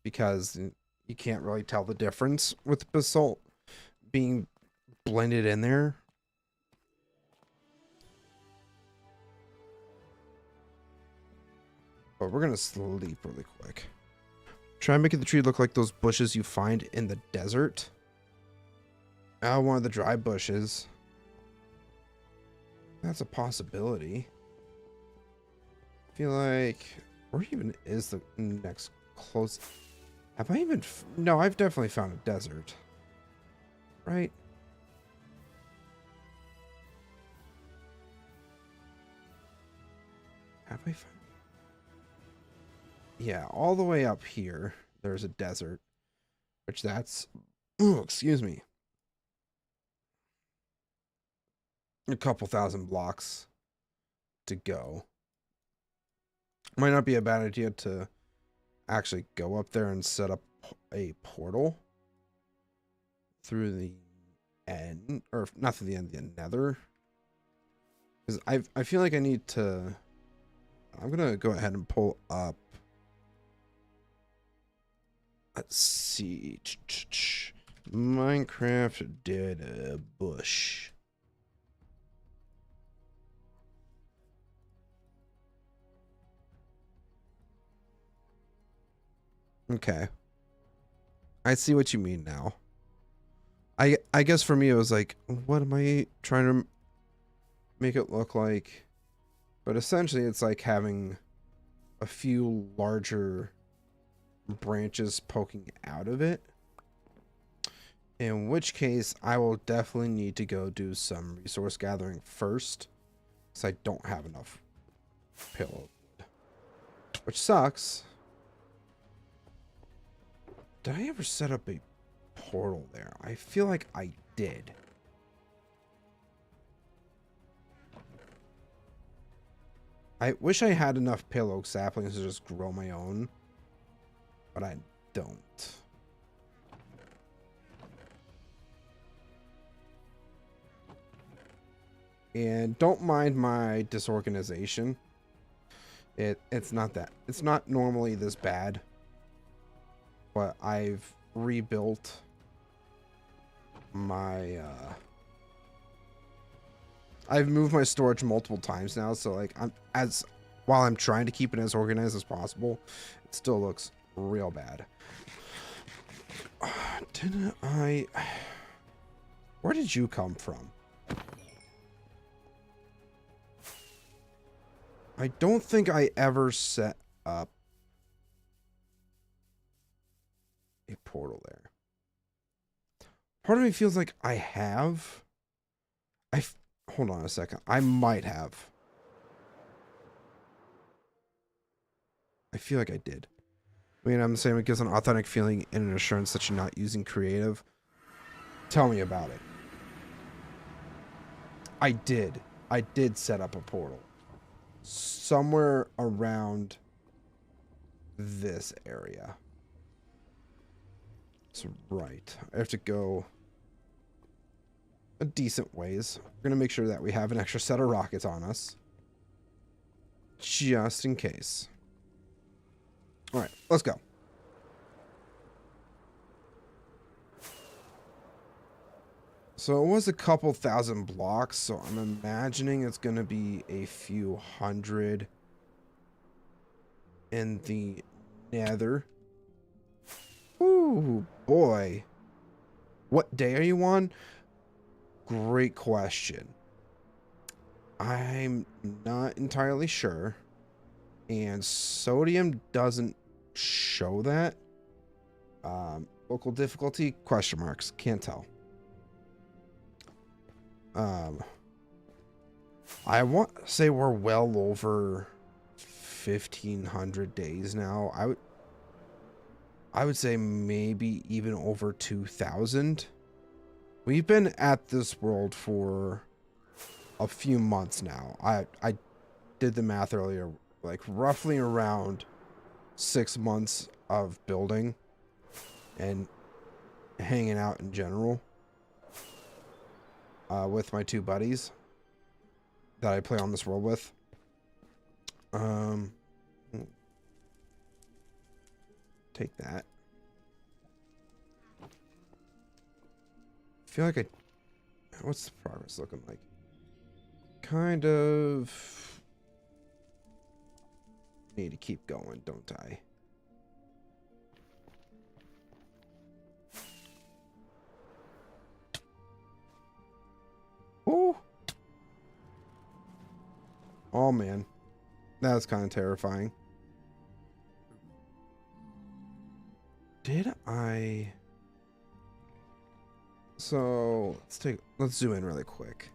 Because you can't really tell the difference with basalt being blended in there. But we're going to sleep really quick. Try making the tree look like those bushes you find in the desert. One of the dry bushes. That's a possibility. I feel like... Where even is the next close... Have I even... No, I've definitely found a desert. Right? Have I found... Yeah, all the way up here, there's a desert. Which that's... Oh, excuse me. A couple thousand blocks to go. Might not be a bad idea to actually go up there and set up a portal through the end, or not through the end, the nether. Because I feel like I need to... I'm going to go ahead and pull up... Let's see. Minecraft did a bush. Okay. I see what you mean now. I guess for me it was like, what am I trying to make it look like? But essentially it's like having a few larger branches poking out of it. In which case I will definitely need to go do some resource gathering first, because I don't have enough pillow wood. Which sucks. Did I ever set up a portal there? I feel like I did. I wish I had enough pale oak saplings to just grow my own, but I don't. And don't mind my disorganization. It's not normally this bad. But I've rebuilt my I've moved my storage multiple times now, so like while I'm trying to keep it as organized as possible, it still looks real bad. Didn't I... Where did you come from? I don't think I ever set up a portal there. Part of me feels like I have. Hold on a second. I might have. I feel like I did. I mean, I'm saying it gives an authentic feeling and an assurance that you're not using creative. Tell me about it. I did. I did set up a portal. Somewhere around this area. So, right. I have to go a decent ways. We're going to make sure that we have an extra set of rockets on us. Just in case. Alright, let's go. So it was a couple thousand blocks, so I'm imagining it's going to be a few hundred in the nether. Ooh, boy. What day are you on? Great question. I'm not entirely sure. And sodium doesn't show that. Local difficulty? Question marks. Can't tell. I want to say we're well over 1,500 days now. I would say maybe even over 2,000. We've been at this world for a few months now. I did the math earlier, like roughly around 6 months of building and hanging out in general with my two buddies that I play on this world with. Take that. I feel like what's the progress looking like? Kind of need to keep going, don't I? Ooh. Oh man, that was kind of terrifying. Did I? So let's zoom in really quick.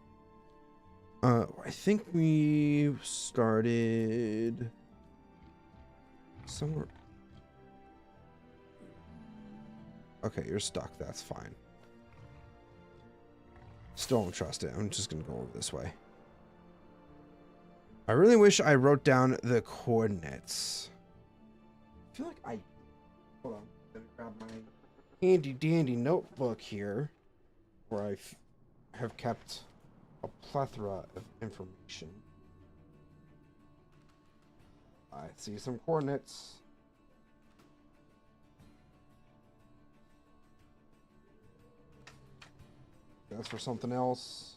I think we started somewhere. Okay, you're stuck. That's fine. Still don't trust it. I'm just gonna go over this way. I really wish I wrote down the coordinates. I feel like hold on. Let me grab my handy dandy notebook here, where I have kept a plethora of information. I see some coordinates. That's for something else.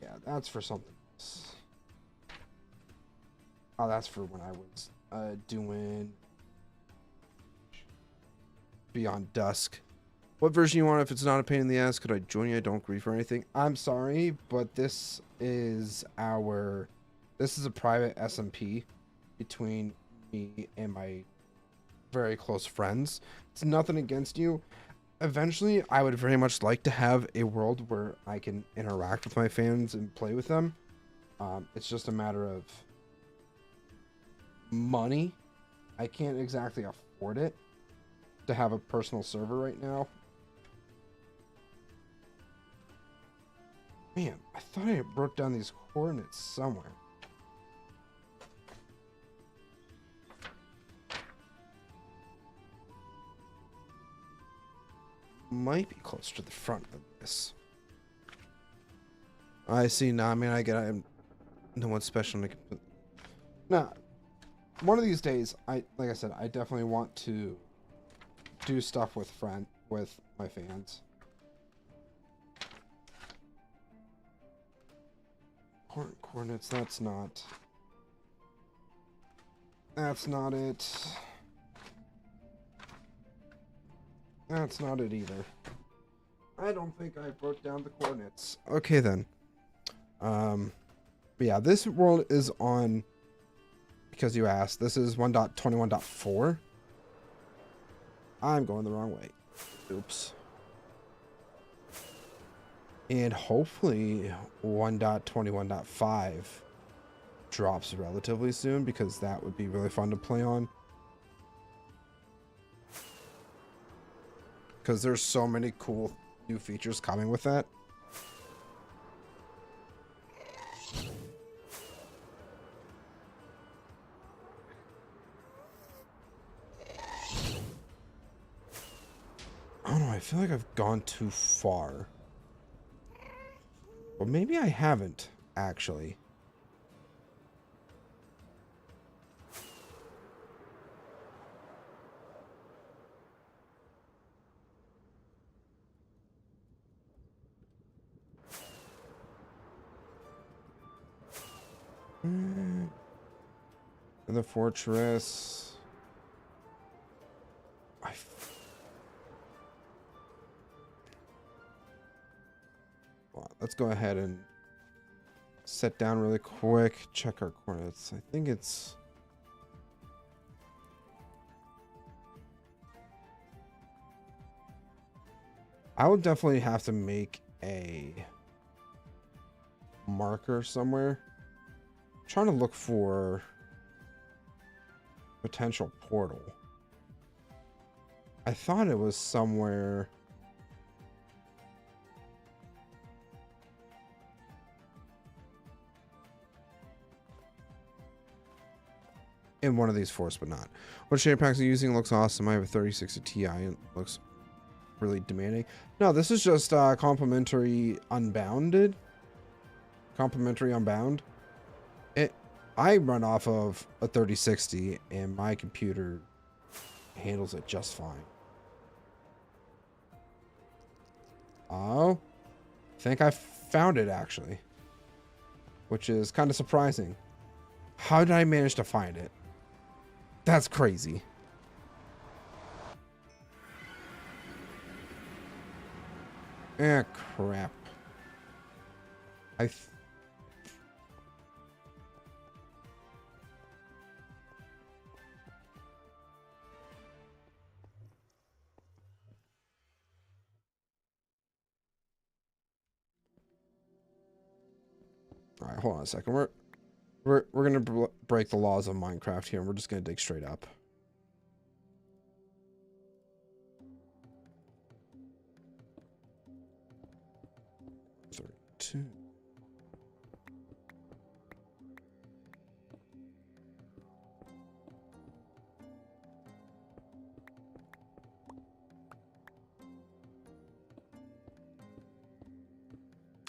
Yeah, that's for something else. Oh, that's for when I was doing Beyond Dusk. What version you want? If it's not a pain in the ass, could I join you? I don't grieve or anything. I'm sorry, but this is a private SMP between me and my very close friends. It's nothing against you. Eventually, I would very much like to have a world where I can interact with my fans and play with them. It's just a matter of money. I can't exactly afford it to have a personal server right now. Man, I thought I wrote down these coordinates somewhere. Might be closer to the front of this. I see. Nah, I mean, I'm no one special. Nah, one of these days, like I said, I definitely want to do stuff with my fans. Coordinates, that's not. That's not it. That's not it either. I don't think I broke down the coordinates. Okay then. But yeah, this world is on, because you asked, this is 1.21.4. I'm going the wrong way. Oops. And hopefully 1.21.5 drops relatively soon, because that would be really fun to play on. Because there's so many cool new features coming with that. I don't know, I feel like I've gone too far. Well, maybe I haven't, actually. And the fortress. Well, let's go ahead and set down really quick. Check our coordinates. I think it's... I would definitely have to make a marker somewhere. I'm trying to look for potential portal. I thought it was somewhere... in one of these forests, but not. What shader packs are you using? Looks awesome. I have a 3060 Ti and it looks really demanding. No, this is just complimentary unbounded. Complimentary unbound. I run off of a 3060 and my computer handles it just fine. Oh, I think I found it actually, which is kind of surprising. How did I manage to find it? That's crazy. Ah, crap. All right, hold on a second. We're gonna break the laws of Minecraft here, and we're just gonna dig straight up. Two.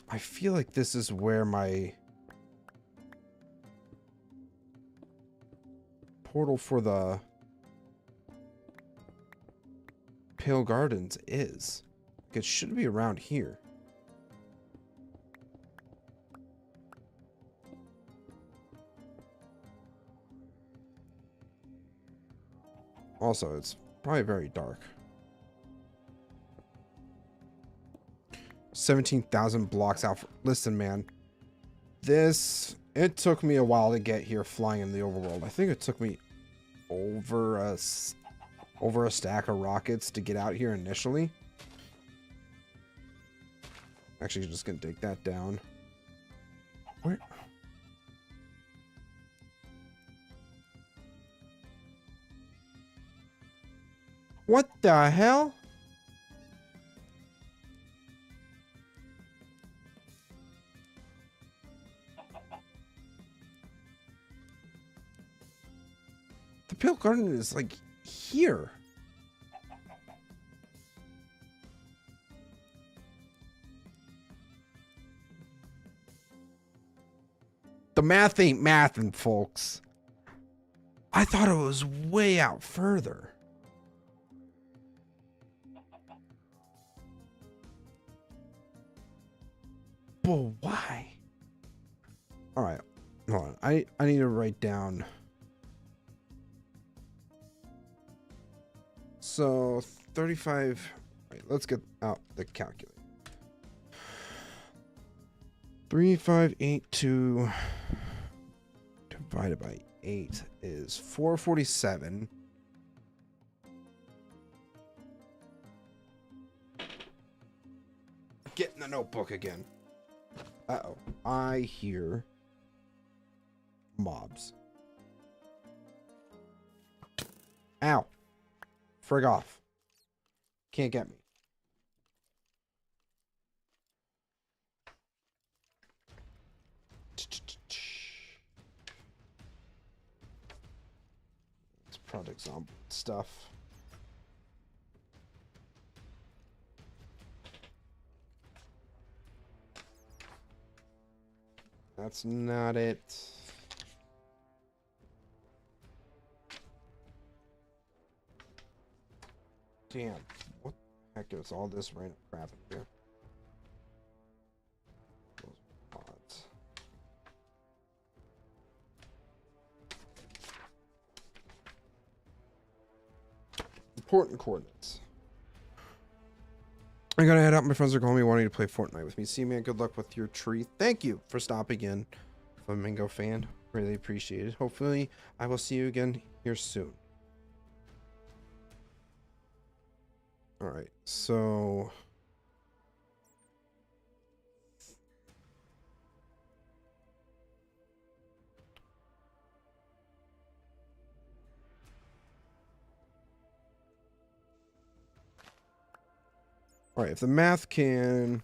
I feel like this is where my portal for the Pale Gardens is. It should be around here. Also, it's probably very dark. 17,000 blocks out. Listen, man. It took me a while to get here flying in the overworld. I think it took me over a stack of rockets to get out here initially. Actually, just gonna dig that down. Where? What the hell? The Pale Garden is like here. The math ain't mathin', folks. I thought it was way out further. But why? All right, hold on. I need to write down. So 35. Right, let's get out the calculator. 3582 divided by 8 is 447. Get in the notebook again. Uh-oh. I hear mobs. Ow. Frig off. Can't get me. It's Project Zombie stuff. That's not it. Damn. What the heck is all this random crap in here? Those mods. Important coordinates. I gotta head out. My friends are calling me wanting to play Fortnite with me. See, man, good luck with your tree. Thank you for stopping in. Flamingo fan. Really appreciate it. Hopefully, I will see you again here soon. Alright, so... Alright, if the math can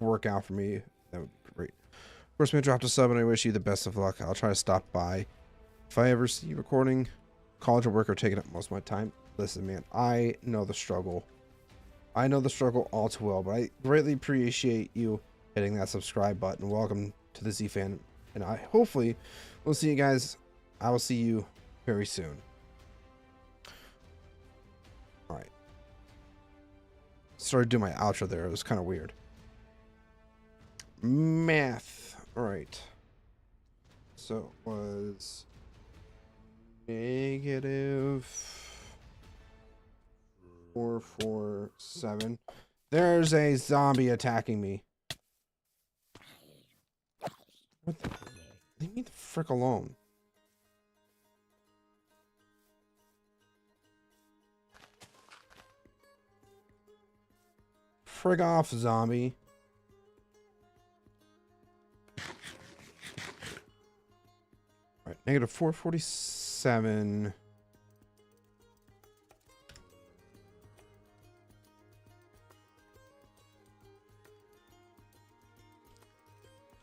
work out for me, that would be great. Of course, man, dropped a sub and I wish you the best of luck. I'll try to stop by. If I ever see you recording, college or work are taking up most of my time. Listen, man, I know the struggle. I know the struggle all too well, but I greatly appreciate you hitting that subscribe button. Welcome to the Z-Fan, and I hopefully will see you guys. I will see you very soon. All right. Started doing my outro there. It was kind of weird. Math. All right. So it was negative 447. There's a zombie attacking me. What the? Leave me the frick alone. Frig off, zombie. Alright, negative 447.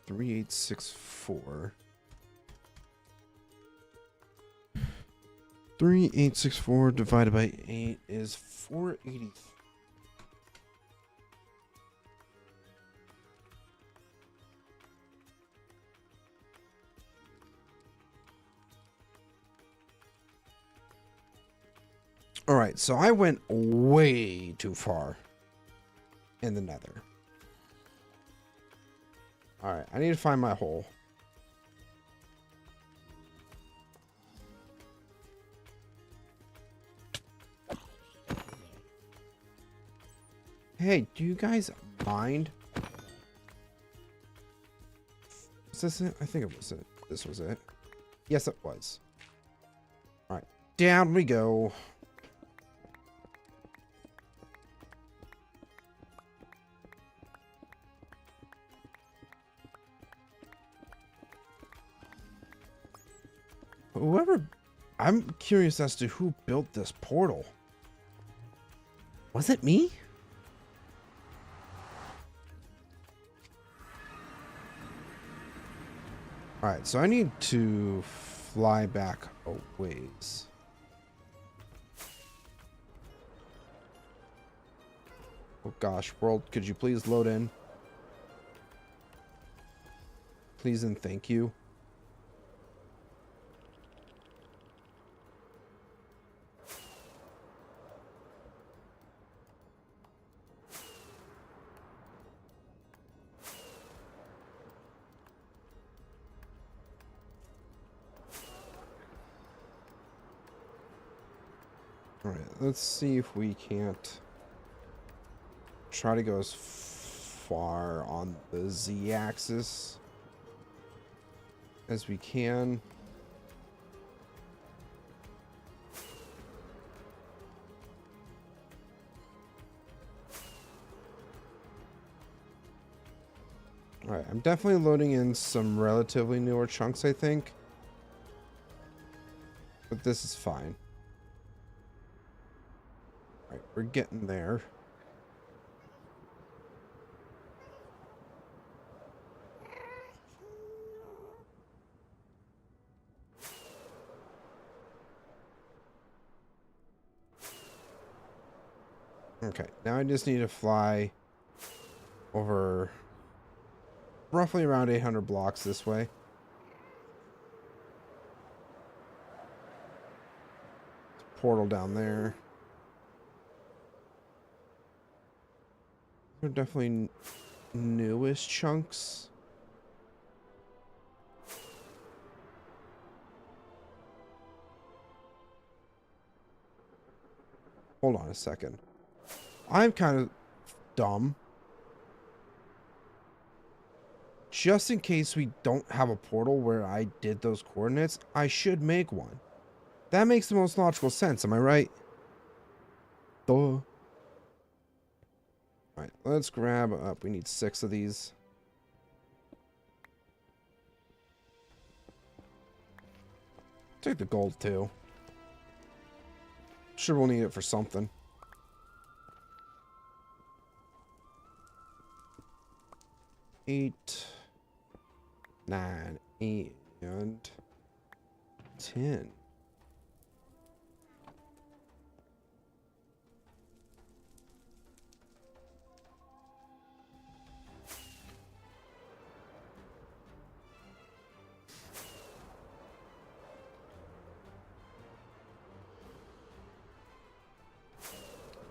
$3,864. 3,864 divided by 8 is 483. All right, so I went way too far in the nether. All right, I need to find my hole. Hey, do you guys mind? Was this it? I think it was it. This was it. Yes, it was. All right, down we go. Whoever... I'm curious as to who built this portal. Was it me? Alright, so I need to fly back a ways. Oh gosh, world, could you please load in? Please and thank you. Alright, let's see if we can't try to go as far on the z-axis as we can. Alright, I'm definitely loading in some relatively newer chunks, I think. But this is fine. Alright, we're getting there. Okay, now I just need to fly over roughly around 800 blocks this way. Portal down there. They're definitely newest chunks. Hold on a second. I'm kind of dumb. Just in case we don't have a portal where I did those coordinates, I should make one. That makes the most logical sense, am I right? Duh. Alright, let's grab up. We need 6 of these. Take the gold too. Sure, we'll need it for something. 8, 9, 8, and 10.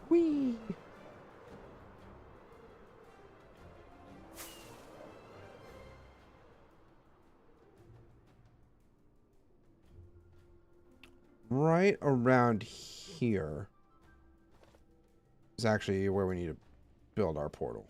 Whee! Right around here is actually where we need to build our portal.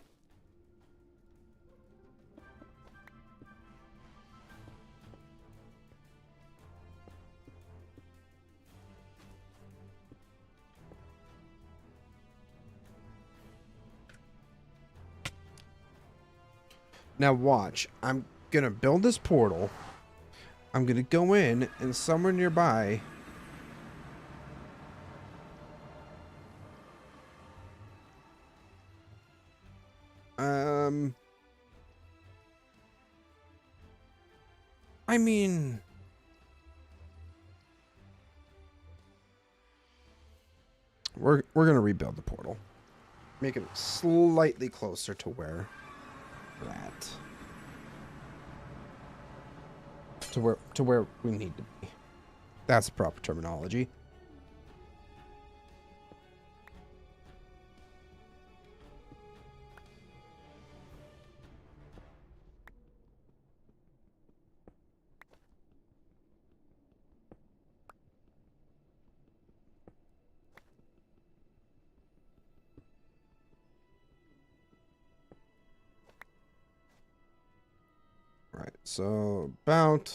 Now watch, I'm gonna build this portal. I'm gonna go in and somewhere nearby I mean, we're gonna rebuild the portal. Make it slightly closer to where we're at. To where we need to be. That's the proper terminology. Right, so about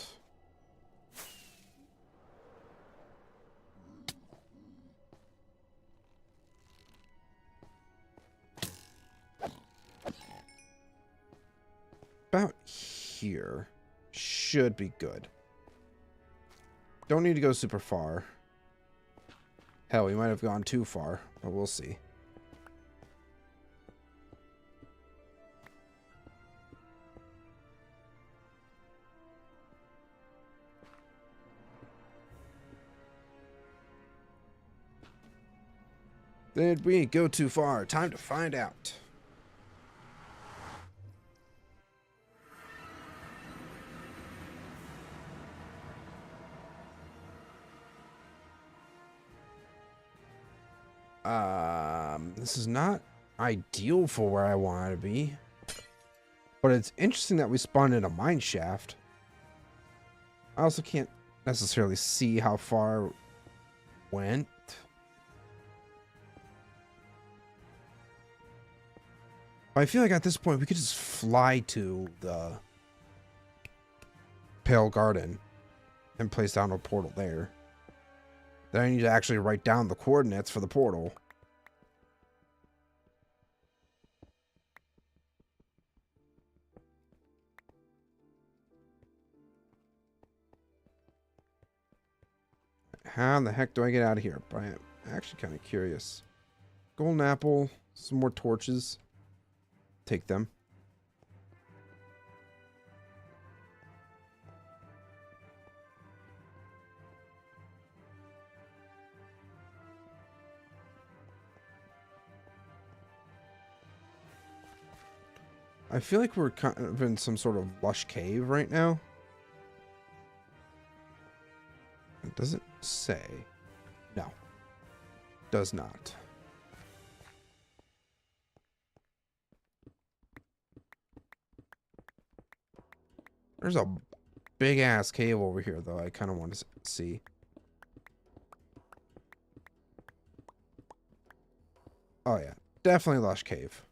here should be good. Don't need to go super far. Hell, we might have gone too far, but we'll see. Did we go too far? Time to find out. This is not ideal for where I want to be. But it's interesting that we spawned in a mine shaft. I also can't necessarily see how far it went. But I feel like at this point we could just fly to the Pale Garden and place down a portal there. Then I need to actually write down the coordinates for the portal. How in the heck do I get out of here? But I'm actually kind of curious. Golden apple, some more torches. Take them. I feel like we're kind of in some sort of lush cave right now. It doesn't say. No. Does not. There's a big ass cave over here though. I kind of want to see. Oh yeah. Definitely lush cave.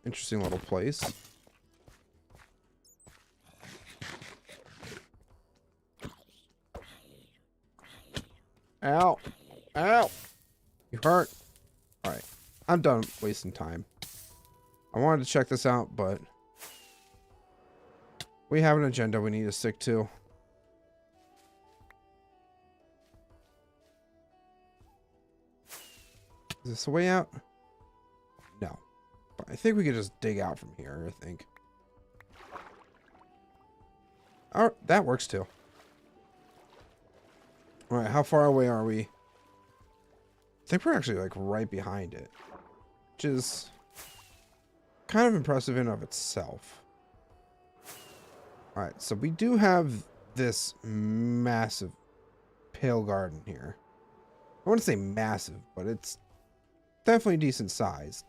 Interesting little place. Ow. Ow. You hurt. Alright. I'm done wasting time. I wanted to check this out, but we have an agenda we need to stick to. Is this the way out? No. But I think we could just dig out from here, I think. Alright, that works too. Alright, how far away are we? I think we're actually like right behind it. Which is kind of impressive in of itself. Alright, so we do have this massive pale garden here. I wouldn't say massive, but it's definitely decent sized.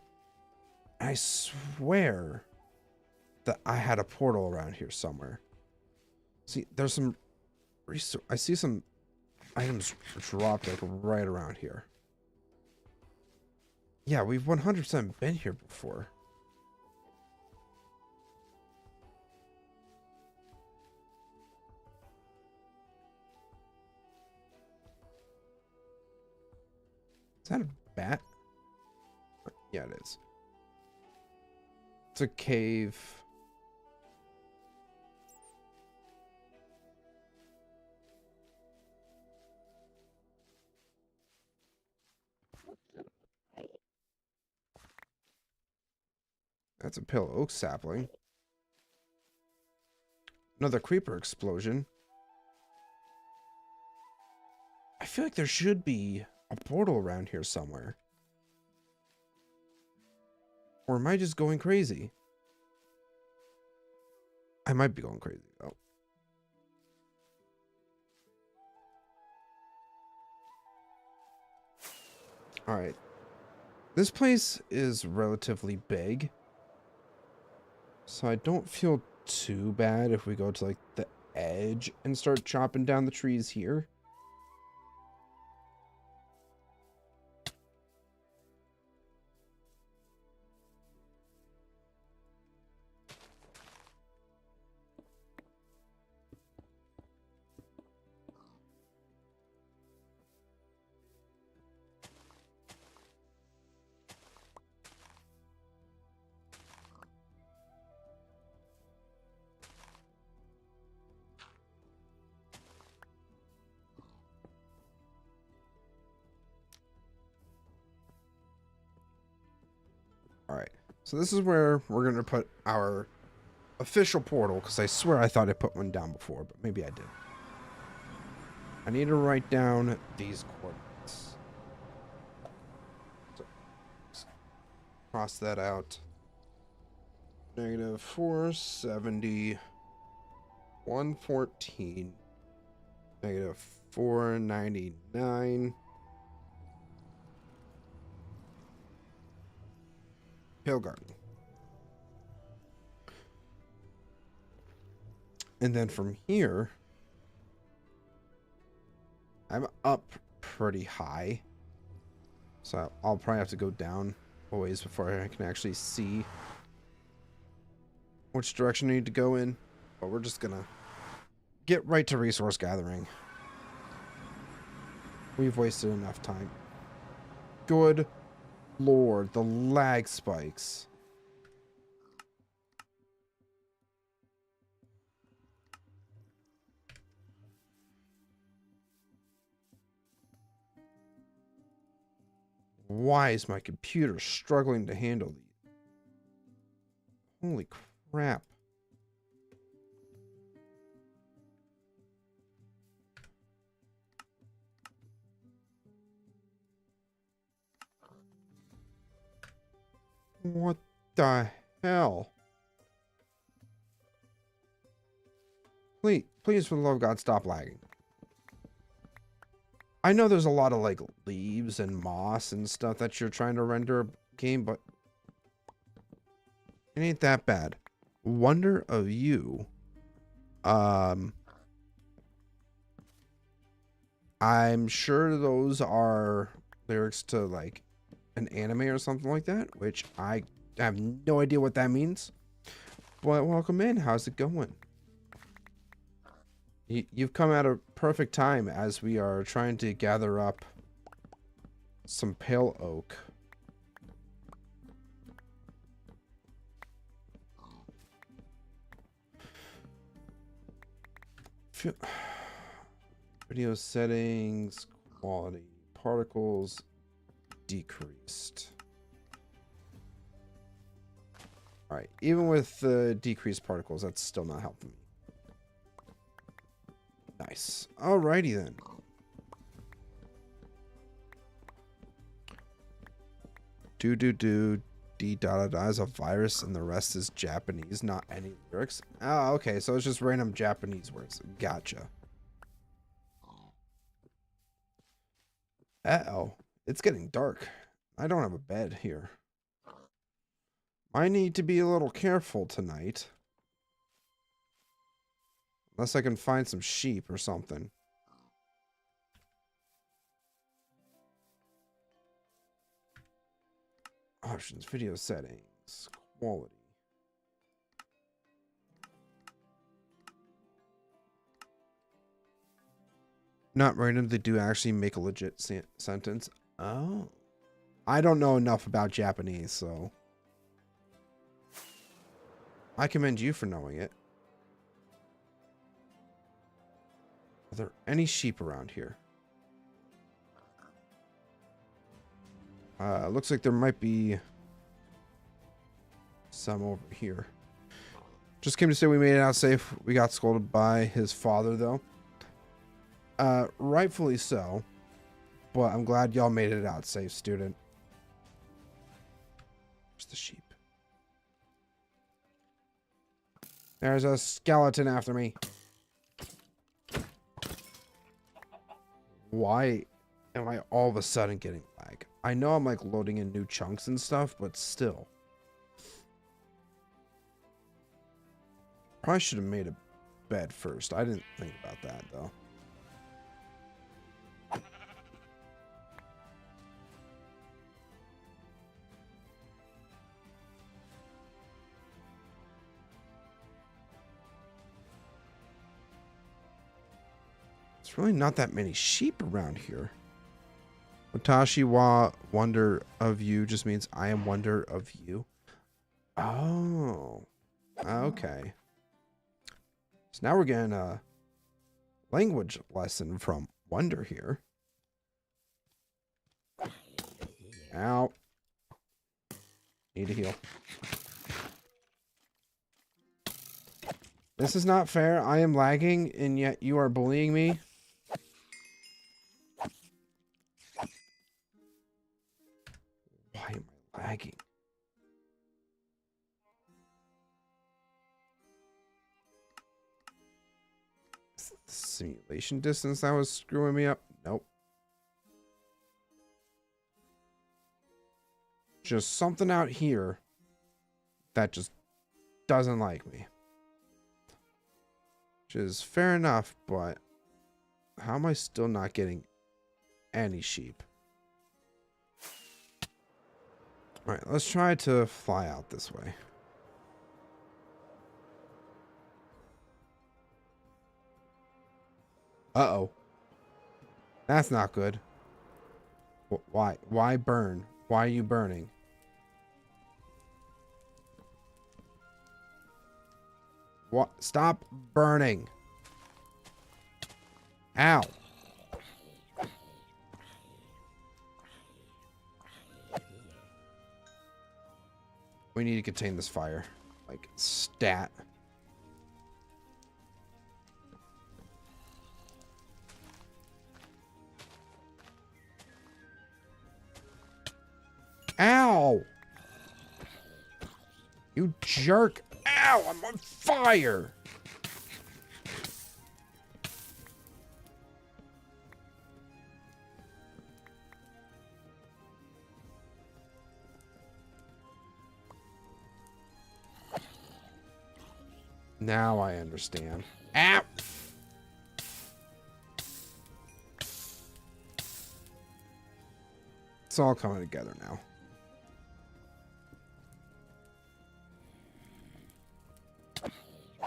I swear that I had a portal around here somewhere. See, there's some I see some items dropped like right around here. Yeah, we've 100% been here before. Is that a bat? Yeah, it is. It's a cave. That's a pale oak sapling. Another creeper explosion. I feel like there should be a portal around here somewhere. Or am I just going crazy? I might be going crazy, though. Alright. This place is relatively big. So I don't feel too bad if we go to, like, the edge and start chopping down the trees here. Alright, so this is where we're going to put our official portal, because I swear I thought I put one down before, but maybe I did. I need to write down these coordinates. So, cross that out. Negative 470, 114, negative $4.99. Hill Garden. And then from here, I'm up pretty high. So I'll probably have to go down a ways before I can actually see which direction I need to go in. But we're just gonna get right to resource gathering. We've wasted enough time. Good Lord, the lag spikes. Why is my computer struggling to handle these? Holy crap. What the hell? Please, for the love of God, stop lagging. I know there's a lot of like leaves and moss and stuff that you're trying to render a game, but it ain't that bad. Wonder of You. I'm sure those are lyrics to like an anime or something like that, which I have no idea what that means. But welcome in. How's it going? You've come at a perfect time as we are trying to gather up some pale oak. Video settings, quality, particles decreased. All right, even with the decreased particles, that's still not helping me. Nice. Alrighty then. D dot dot is a virus and the rest is Japanese, not any lyrics. Oh, okay, so it's just random Japanese words. Gotcha. Uh-oh. It's getting dark. I don't have a bed here. I need to be a little careful tonight. Unless I can find some sheep or something. Options, video settings, quality. Not random, they do actually make a legit sentence. Oh. I don't know enough about Japanese, so I commend you for knowing it. Are there any sheep around here? Looks like there might be some over here. Just came to say we made it out safe. We got scolded by his father, though. Rightfully so. But I'm glad y'all made it out safe, student. Where's the sheep? There's a skeleton after me. Why am I all of a sudden getting lag? I know I'm like loading in new chunks and stuff, but still. Probably should have made a bed first. I didn't think about that though. There's really not that many sheep around here. Watashi wa wonder of you just means I am wonder of you. Oh. Okay. So now we're getting a language lesson from Wonder here. Ow. Need to heal. This is not fair. I am lagging and yet you are bullying me. Why am I lagging? simulation distance that was screwing me up? Nope. Just something out here that just doesn't like me. Which is fair enough, but how am I still not getting any sheep? Alright, let's try to fly out this way. Uh-oh. That's not good. Why? Why burn? Why are you burning? What? Stop burning. Ow. We need to contain this fire. Like, stat. Ow! You jerk! Ow! I'm on fire! Now I understand. Ow! It's all coming together now.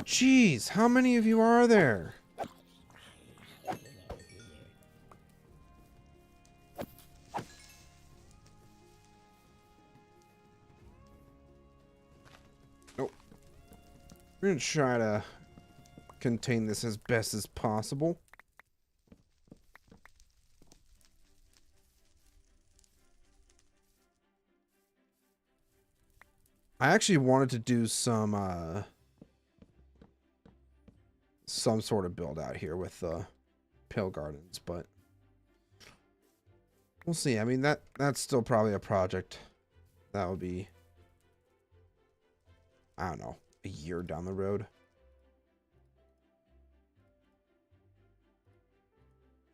Jeez, how many of you are there? Nope. We're gonna try to contain this as best as possible. I actually wanted to do some sort of build out here with Pale Gardens, but we'll see. I mean, that's still probably a project that will be, I don't know, a year down the road.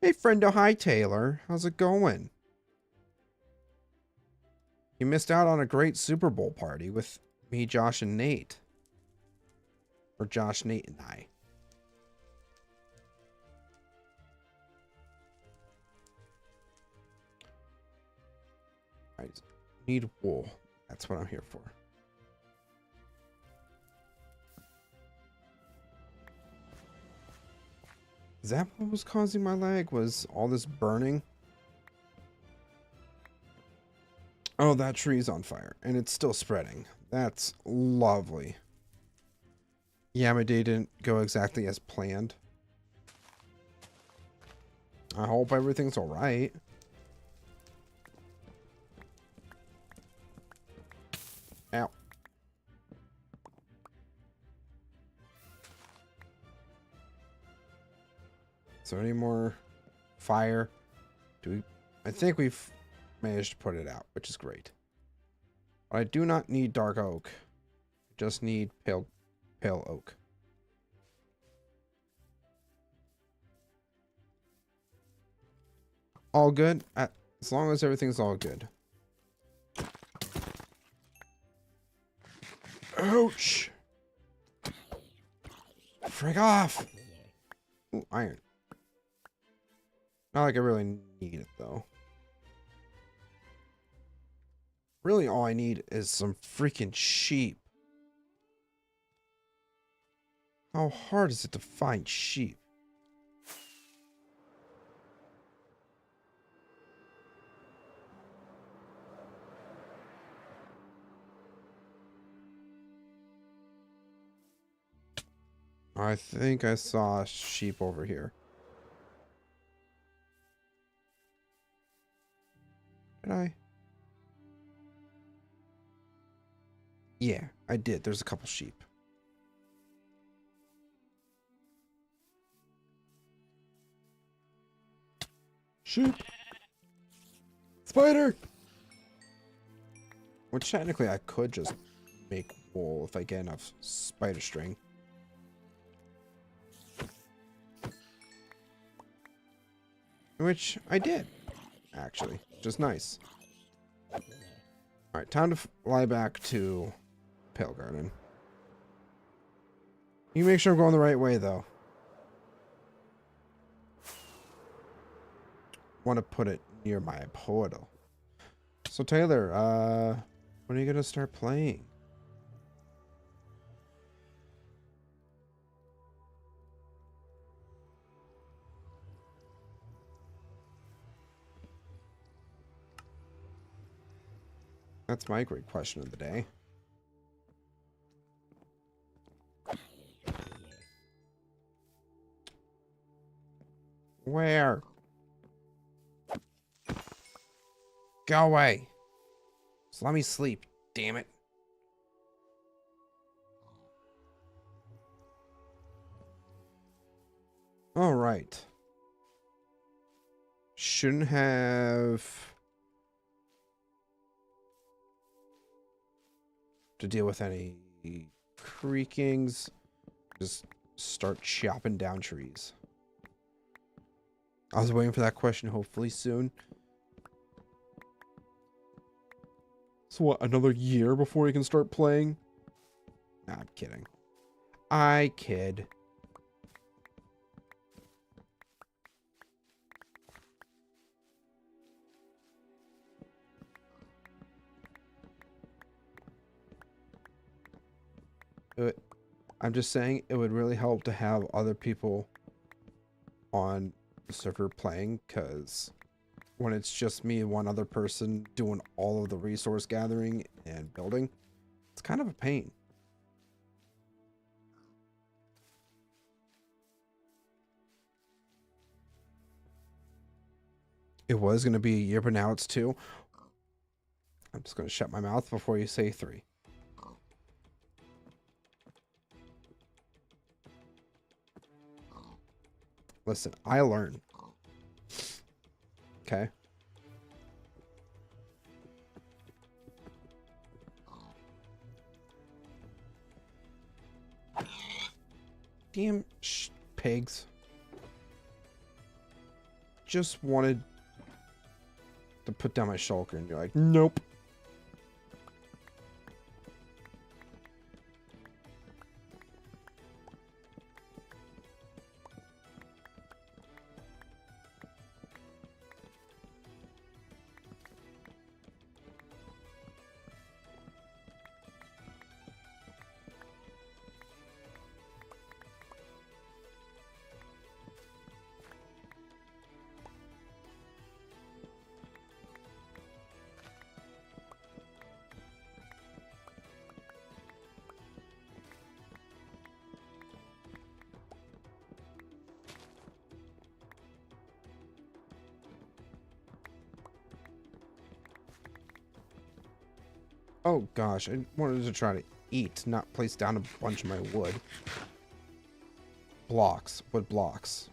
Hey, friendo. Hi, Taylor. How's it going? You missed out on a great Super Bowl party with me, Josh, and Nate. Or Josh, Nate, and I. I need wool. That's what I'm here for. Is that what was causing my lag? Was all this burning? Oh, that tree's on fire. And it's still spreading. That's lovely. Yeah, my day didn't go exactly as planned. I hope everything's alright. Ow. Is there any more fire? I think we've managed to put it out, which is great. But I do not need dark oak. I just need pale oak. All good? As long as everything's all good. Ouch! Frig off! Ooh, iron. Not like I really need it, though. Really, all I need is some freaking sheep. How hard is it to find sheep? I think I saw a sheep over here. Did I? Yeah, I did. There's a couple sheep. Sheep! Spider! Which technically I could just make wool if I get enough spider string. which I did, actually, which is nice. Alright, time to fly back to Pale Garden. You make sure I'm going the right way, though. Want to put it near my portal. So, Taylor, when are you going to start playing? That's my great question of the day. Where? Go away. Just let me sleep, damn it. All right. Shouldn't have to deal with any creakings. Just start chopping down trees. I was waiting for that question, hopefully soon. So what, another year before you can start playing? Nah, I'm kidding. I kid. I'm just saying it would really help to have other people on the server playing, because when it's just me and one other person doing all of the resource gathering and building, it's kind of a pain. It was going to be a year, but now it's 2. I'm just going to shut my mouth before you say 3. Listen, I learn. Okay. Damn pigs. Just wanted to put down my shulker and you're like, nope. Oh gosh, I wanted to try to eat, not place down a bunch of my wood. Blocks. Wood blocks.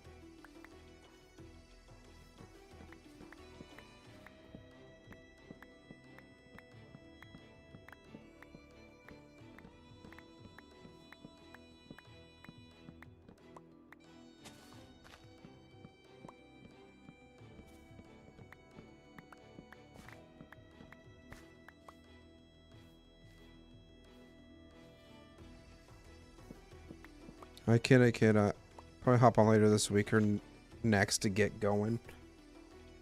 I kid. Probably hop on later this week or next to get going.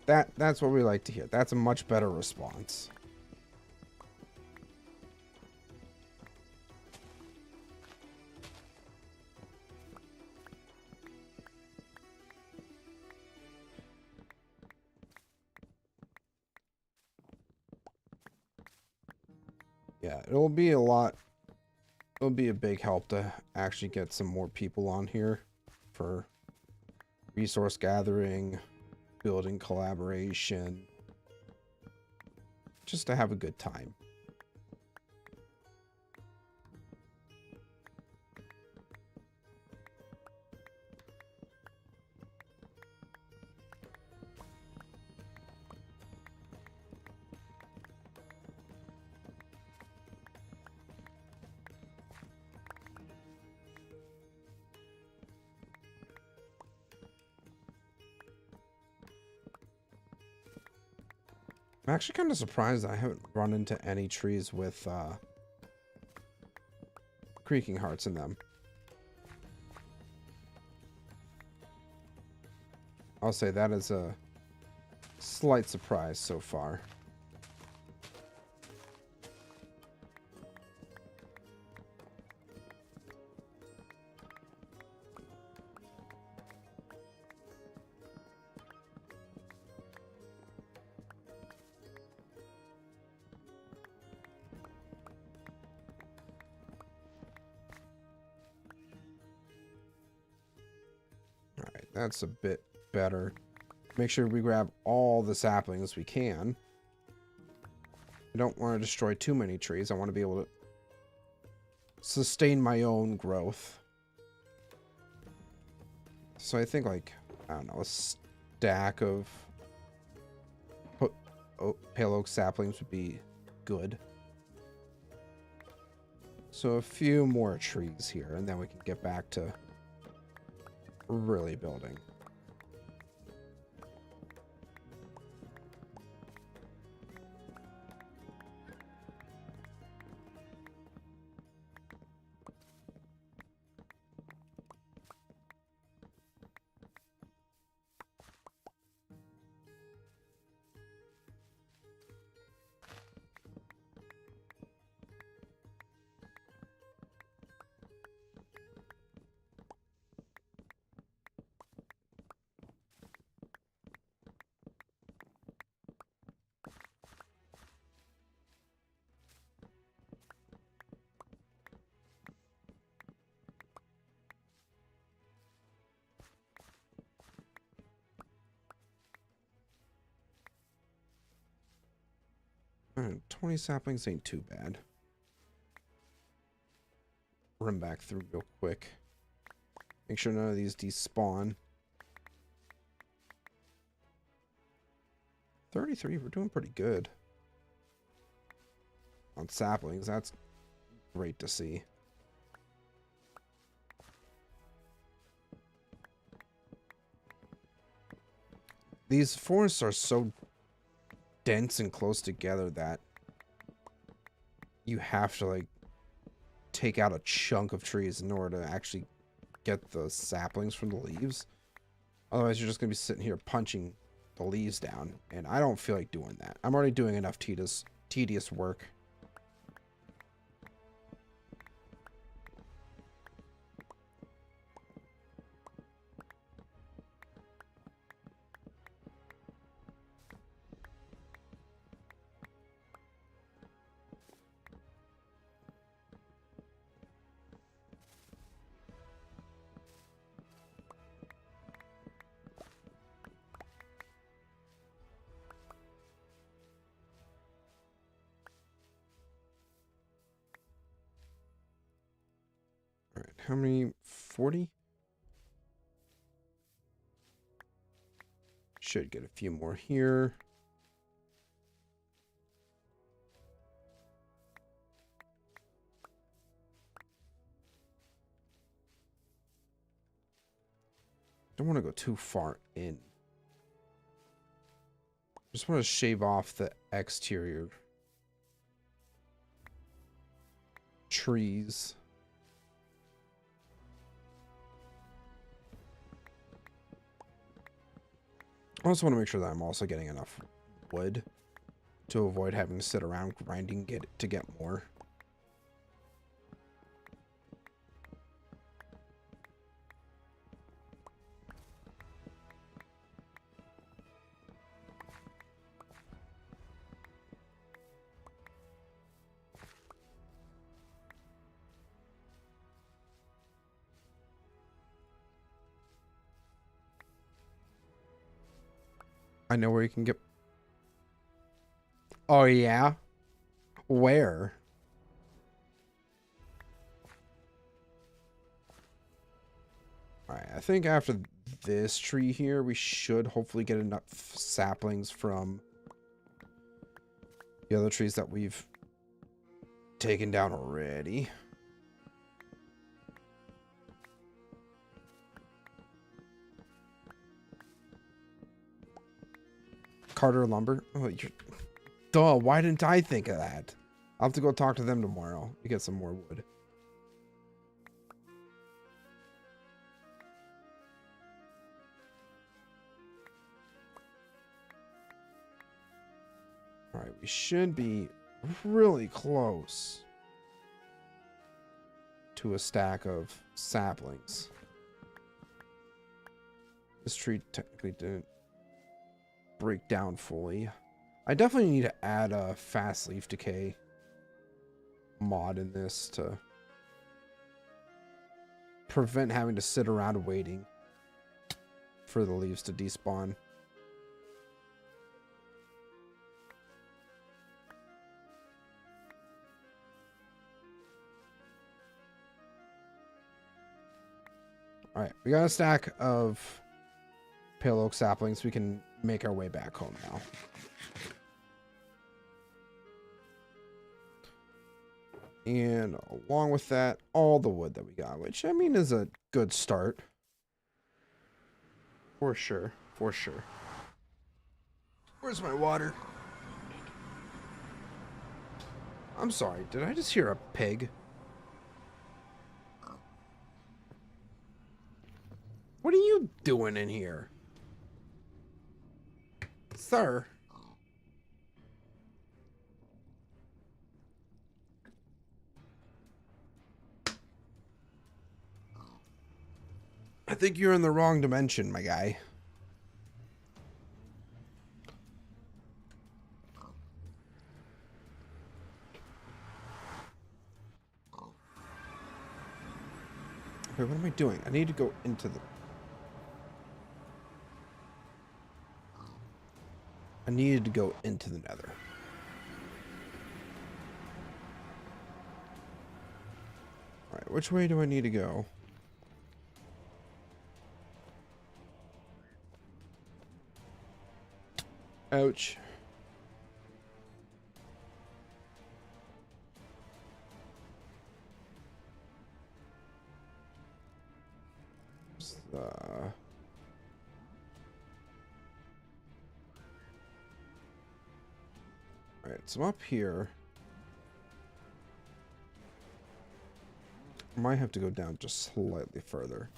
That's what we like to hear. That's a much better response. Yeah, it'll be a lot. It'll be a big help to actually get some more people on here for resource gathering, building collaboration, just to have a good time. I'm actually kind of surprised that I haven't run into any trees with creaking hearts in them. I'll say that is a slight surprise so far. Alright, that's a bit better. Make sure we grab all the saplings we can. I don't want to destroy too many trees. I want to be able to sustain my own growth. So I think, like, I don't know, a stack of pale oak saplings would be good. So a few more trees here, and then we can get back to really building. Alright, 20 saplings ain't too bad. Run back through real quick. Make sure none of these despawn. 33, we're doing pretty good. On saplings, that's great to see. These forests are so dense and close together that you have to, like, take out a chunk of trees in order to actually get the saplings from the leaves. Otherwise, you're just going to be sitting here punching the leaves down, and I don't feel like doing that. I'm already doing enough tedious work. Alright, how many? 40? Should get a few more here. Don't want to go too far in. Just want to shave off the exterior trees. I also want to make sure that I'm also getting enough wood to avoid having to sit around grinding to get more. I know where you can get... Oh, yeah? Where? Alright, I think after this tree here, we should hopefully get enough saplings from the other trees that we've taken down already. Carter lumber. Oh, Duh, why didn't I think of that? I'll have to go talk to them tomorrow to get some more wood. Alright, we should be really close to a stack of saplings. This tree technically didn't break down fully. I definitely need to add a fast leaf decay mod in this to prevent having to sit around waiting for the leaves to despawn. Alright, we got a stack of pale oak saplings. We can make our way back home now. And along with that, all the wood that we got, which I mean is a good start. For sure, for sure. Where's my water? I'm sorry, did I just hear a pig? What are you doing in here? Sir? I think you're in the wrong dimension, my guy. Wait, what am I doing? I need to go into the... I needed to go into the nether. Alright, which way do I need to go? Ouch. Alright, so I'm up here. I might have to go down just slightly further.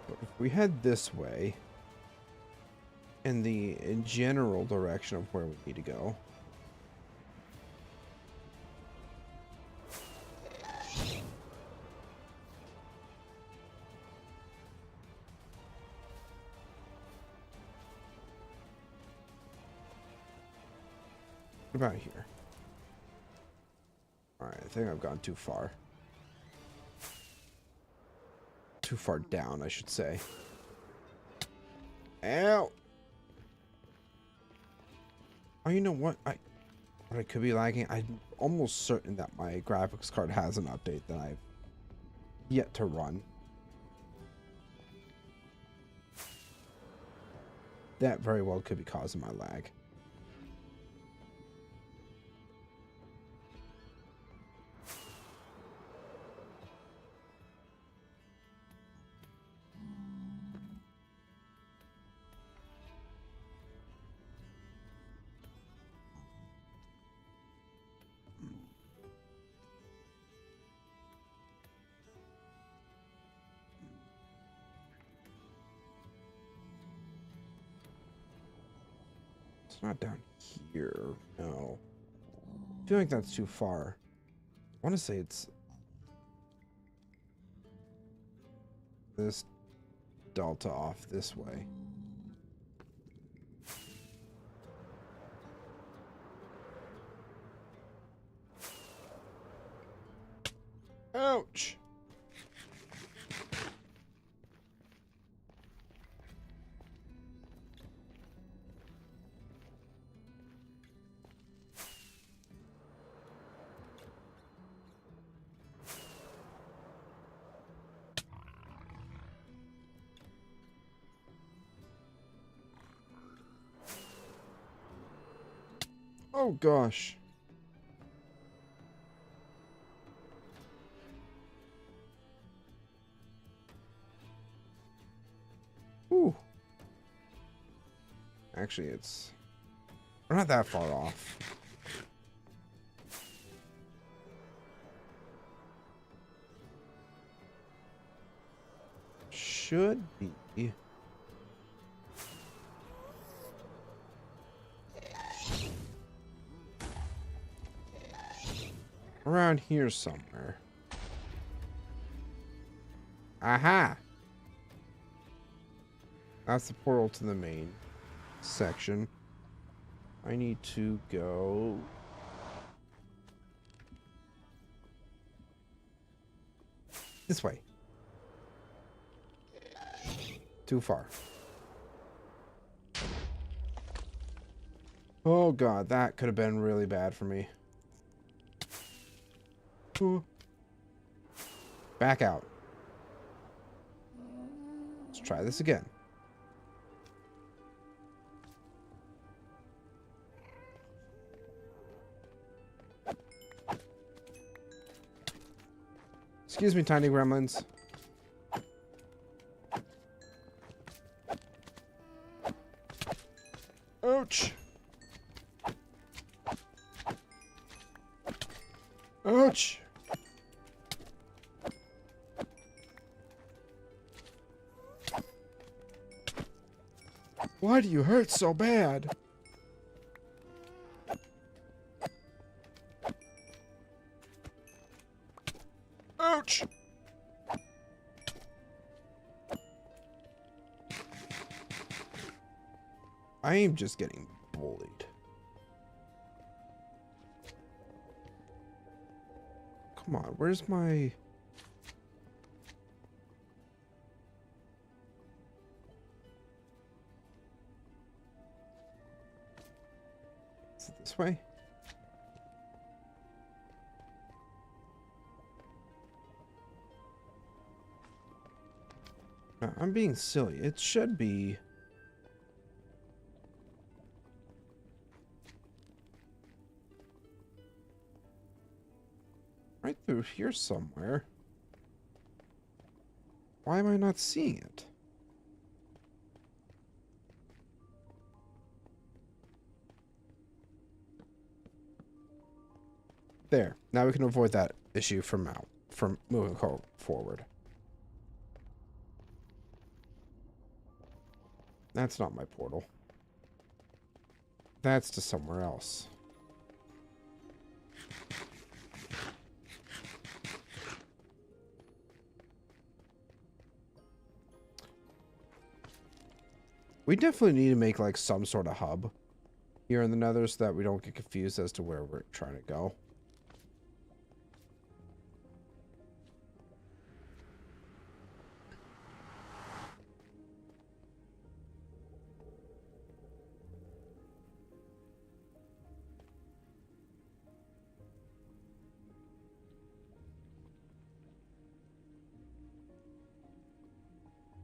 But if we head this way, in the general direction of where we need to go, about here. Alright, I think I've gone too far. Too far down, I should say. Ow! Oh, you know what? What I could be lagging? I'm almost certain that my graphics card has an update that I've yet to run. That very well could be causing my lag. It's not down here. No. I feel like that's too far. I want to say it's this delta off this way. Ouch! Oh gosh. Actually, we're not that far off. Should be. Around here somewhere. Aha! That's the portal to the main section. I need to go... this way. Too far. Oh god, that could have been really bad for me. Ooh. Back out. Let's try this again. Excuse me, tiny gremlins. Ouch. Ouch. Why do you hurt so bad? Ouch. I am just getting bullied. Come on, where's my... is it this way? No, I'm being silly. It should be... right through here somewhere. Why am I not seeing it? There. Now we can avoid that issue from moving forward. That's not my portal. That's to somewhere else. We definitely need to make like some sort of hub here in the Nether so that we don't get confused as to where we're trying to go.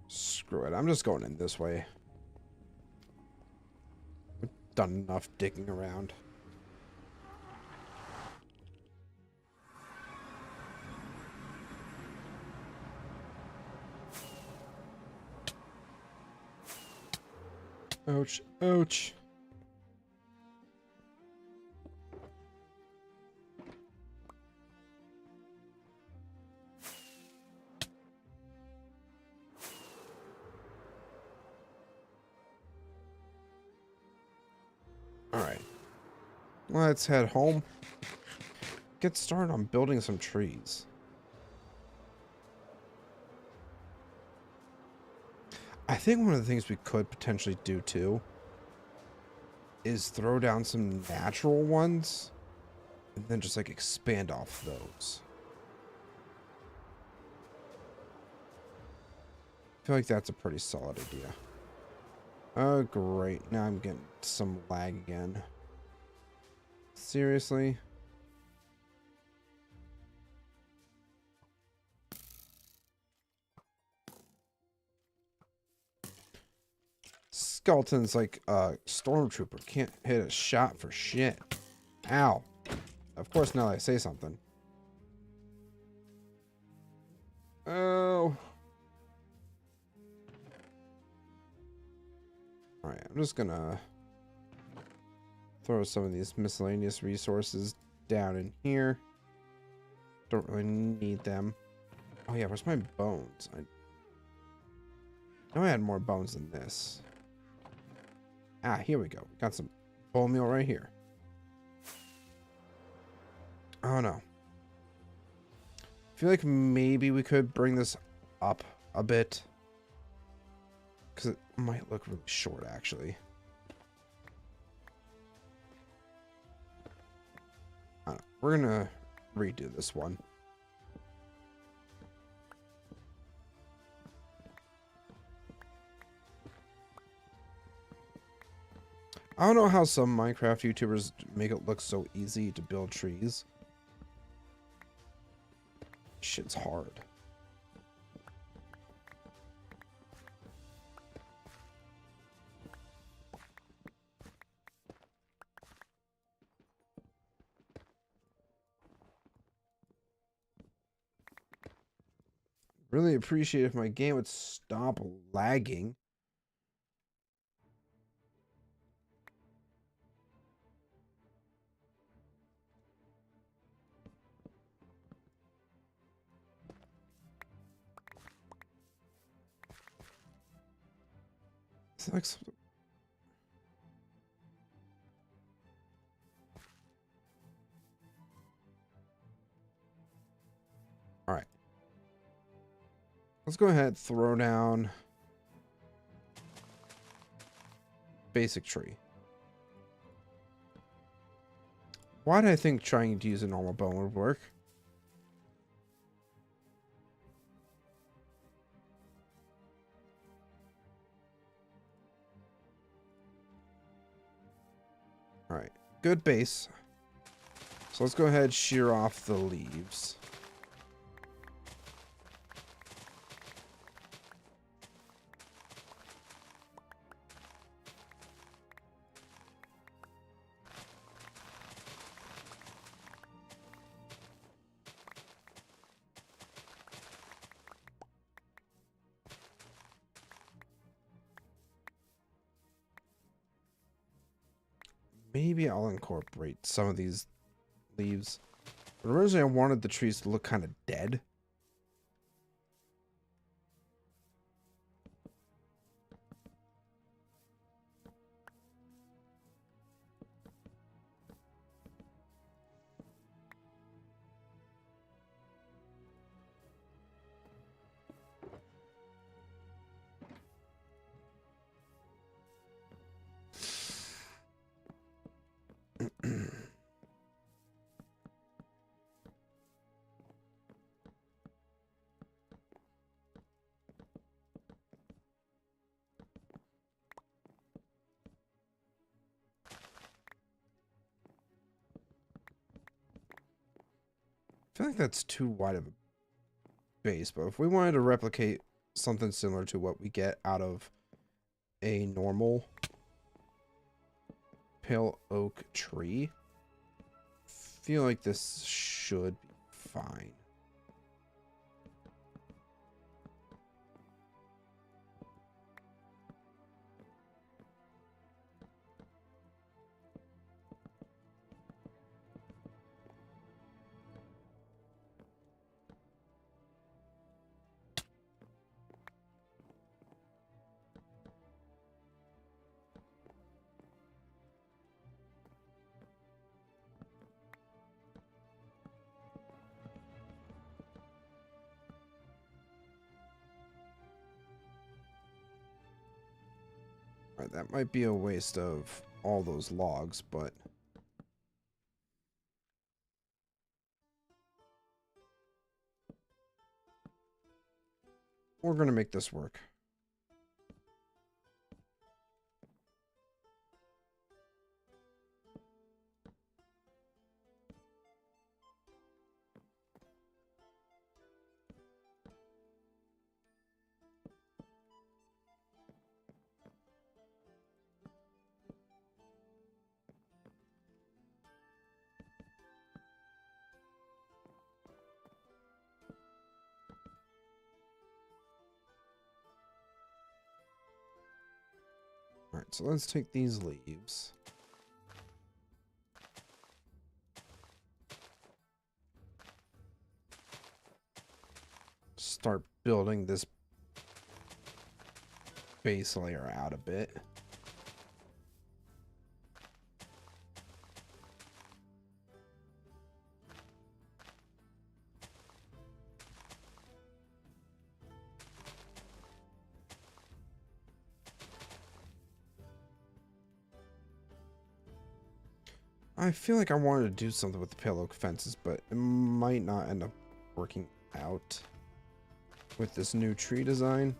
Screw it. I'm just going in this way. We've done enough digging around. Ouch. Ouch. Alright. Let's head home. Get started on building some trees. I think one of the things we could potentially do too is throw down some natural ones and then just like expand off those. I feel like that's a pretty solid idea. Oh, great. Now I'm getting some lag again. Seriously? Skeleton's like a stormtrooper. Can't hit a shot for shit. Ow. Of course, now I say something. Oh. Alright, I'm just gonna throw some of these miscellaneous resources down in here. Don't really need them. Oh yeah, where's my bones? I know I had more bones than this. Ah, here we go. Got some bone meal right here. Oh no. I feel like maybe we could bring this up a bit. Because it might look really short, actually. We're gonna redo this one. I don't know how some Minecraft YouTubers make it look so easy to build trees. Shit's hard. Really appreciate if my game would stop lagging. It's like all right. Let's go ahead and throw down basic tree. Why did I think trying to use a normal bone would work? All right, good base. So let's go ahead and shear off the leaves. Maybe I'll incorporate some of these leaves. But originally I wanted the trees to look kind of dead. I feel like that's too wide of a base, but if we wanted to replicate something similar to what we get out of a normal pale oak tree, I feel like this should be fine. Alright, that might be a waste of all those logs, but we're gonna make this work. Alright, so let's take these leaves. start building this base layer out a bit. I feel like I wanted to do something with the pale oak fences, but it might not end up working out with this new tree design.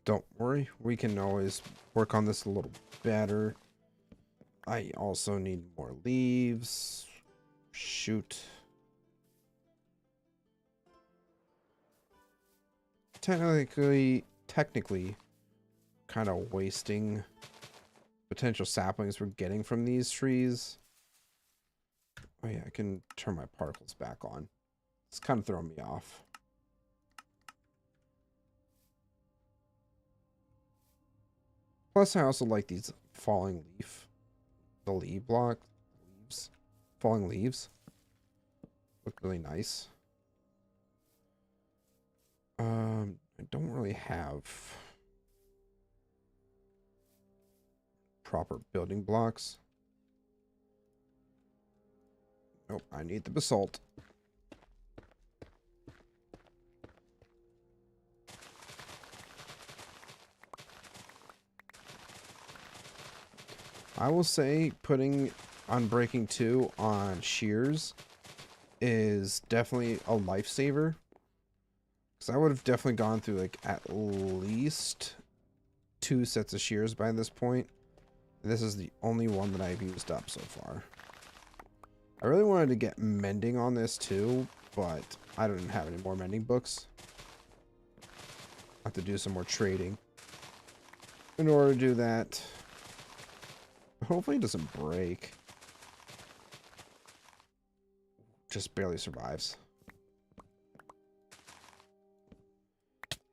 Don't worry, we can always work on this a little better. I also need more leaves. Shoot. Technically, kind of wasting potential saplings we're getting from these trees. Oh yeah, I can turn my particles back on. It's kind of throwing me off. Plus, I also like these falling leaf, falling leaves. Look really nice. I don't really have proper building blocks. Nope, I need the basalt. I will say putting Unbreaking 2 on shears is definitely a lifesaver. Because I would have definitely gone through like at least 2 sets of shears by this point. This is the only one that I've used up so far. I really wanted to get mending on this too, but I don't have any more mending books. I have to do some more trading in order to do that. Hopefully it doesn't break. Just barely survives.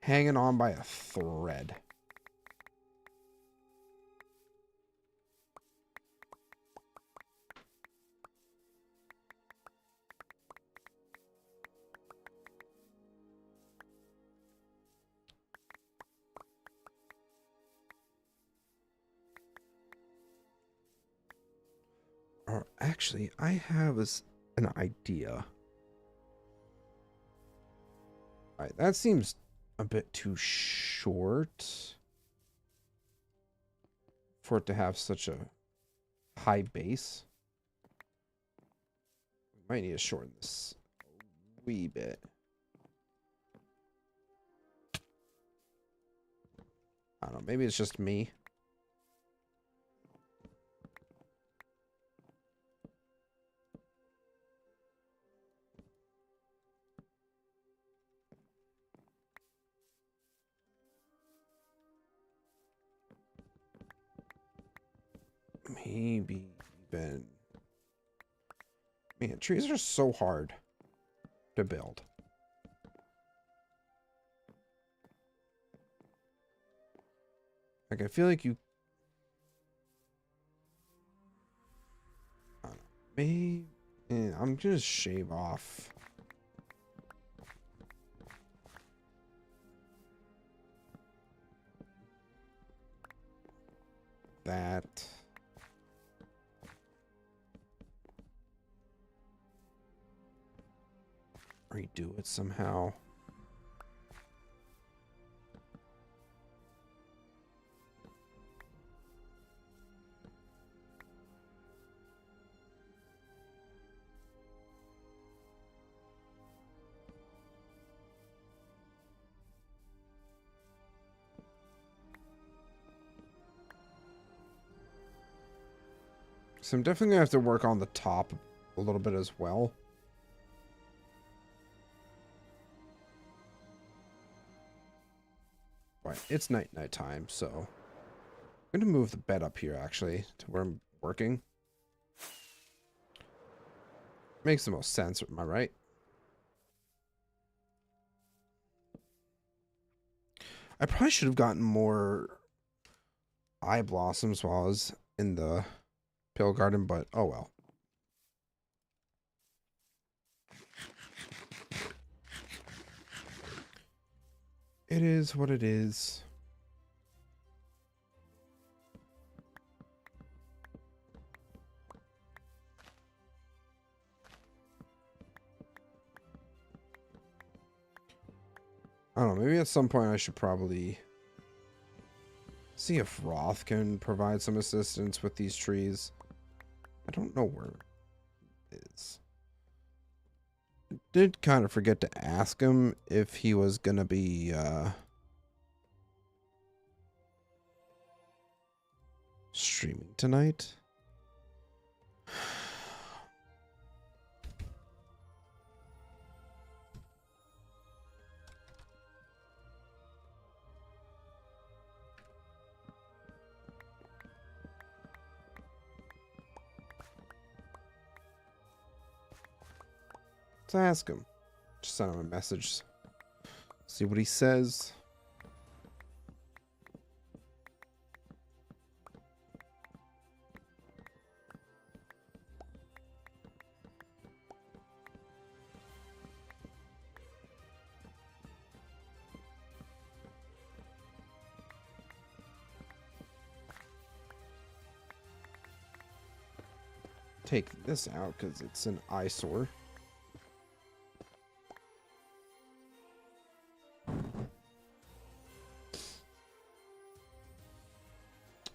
Hanging on by a thread. Or actually, I have an idea. Alright, that seems a bit too short for it to have such a high base. We might need to shorten this a wee bit. I don't know, maybe it's just me. Maybe even... Man, trees are so hard to build. Like, I feel like you... I don't know, maybe... I'm gonna shave off that. Redo it somehow. So I'm definitely gonna have to work on the top a little bit as well. it's night time, so I'm gonna move the bed up here actually to where I'm working. Makes the most sense, am I right? I probably should have gotten more eye blossoms while I was in the pill garden, but oh well. It is what it is. I don't know, maybe at some point I should probably see if Roth can provide some assistance with these trees. I don't know where it is. Did kind of forget to ask him if he was gonna be streaming tonight. Let's ask him. Just send him a message. See what he says. Take this out because it's an eyesore.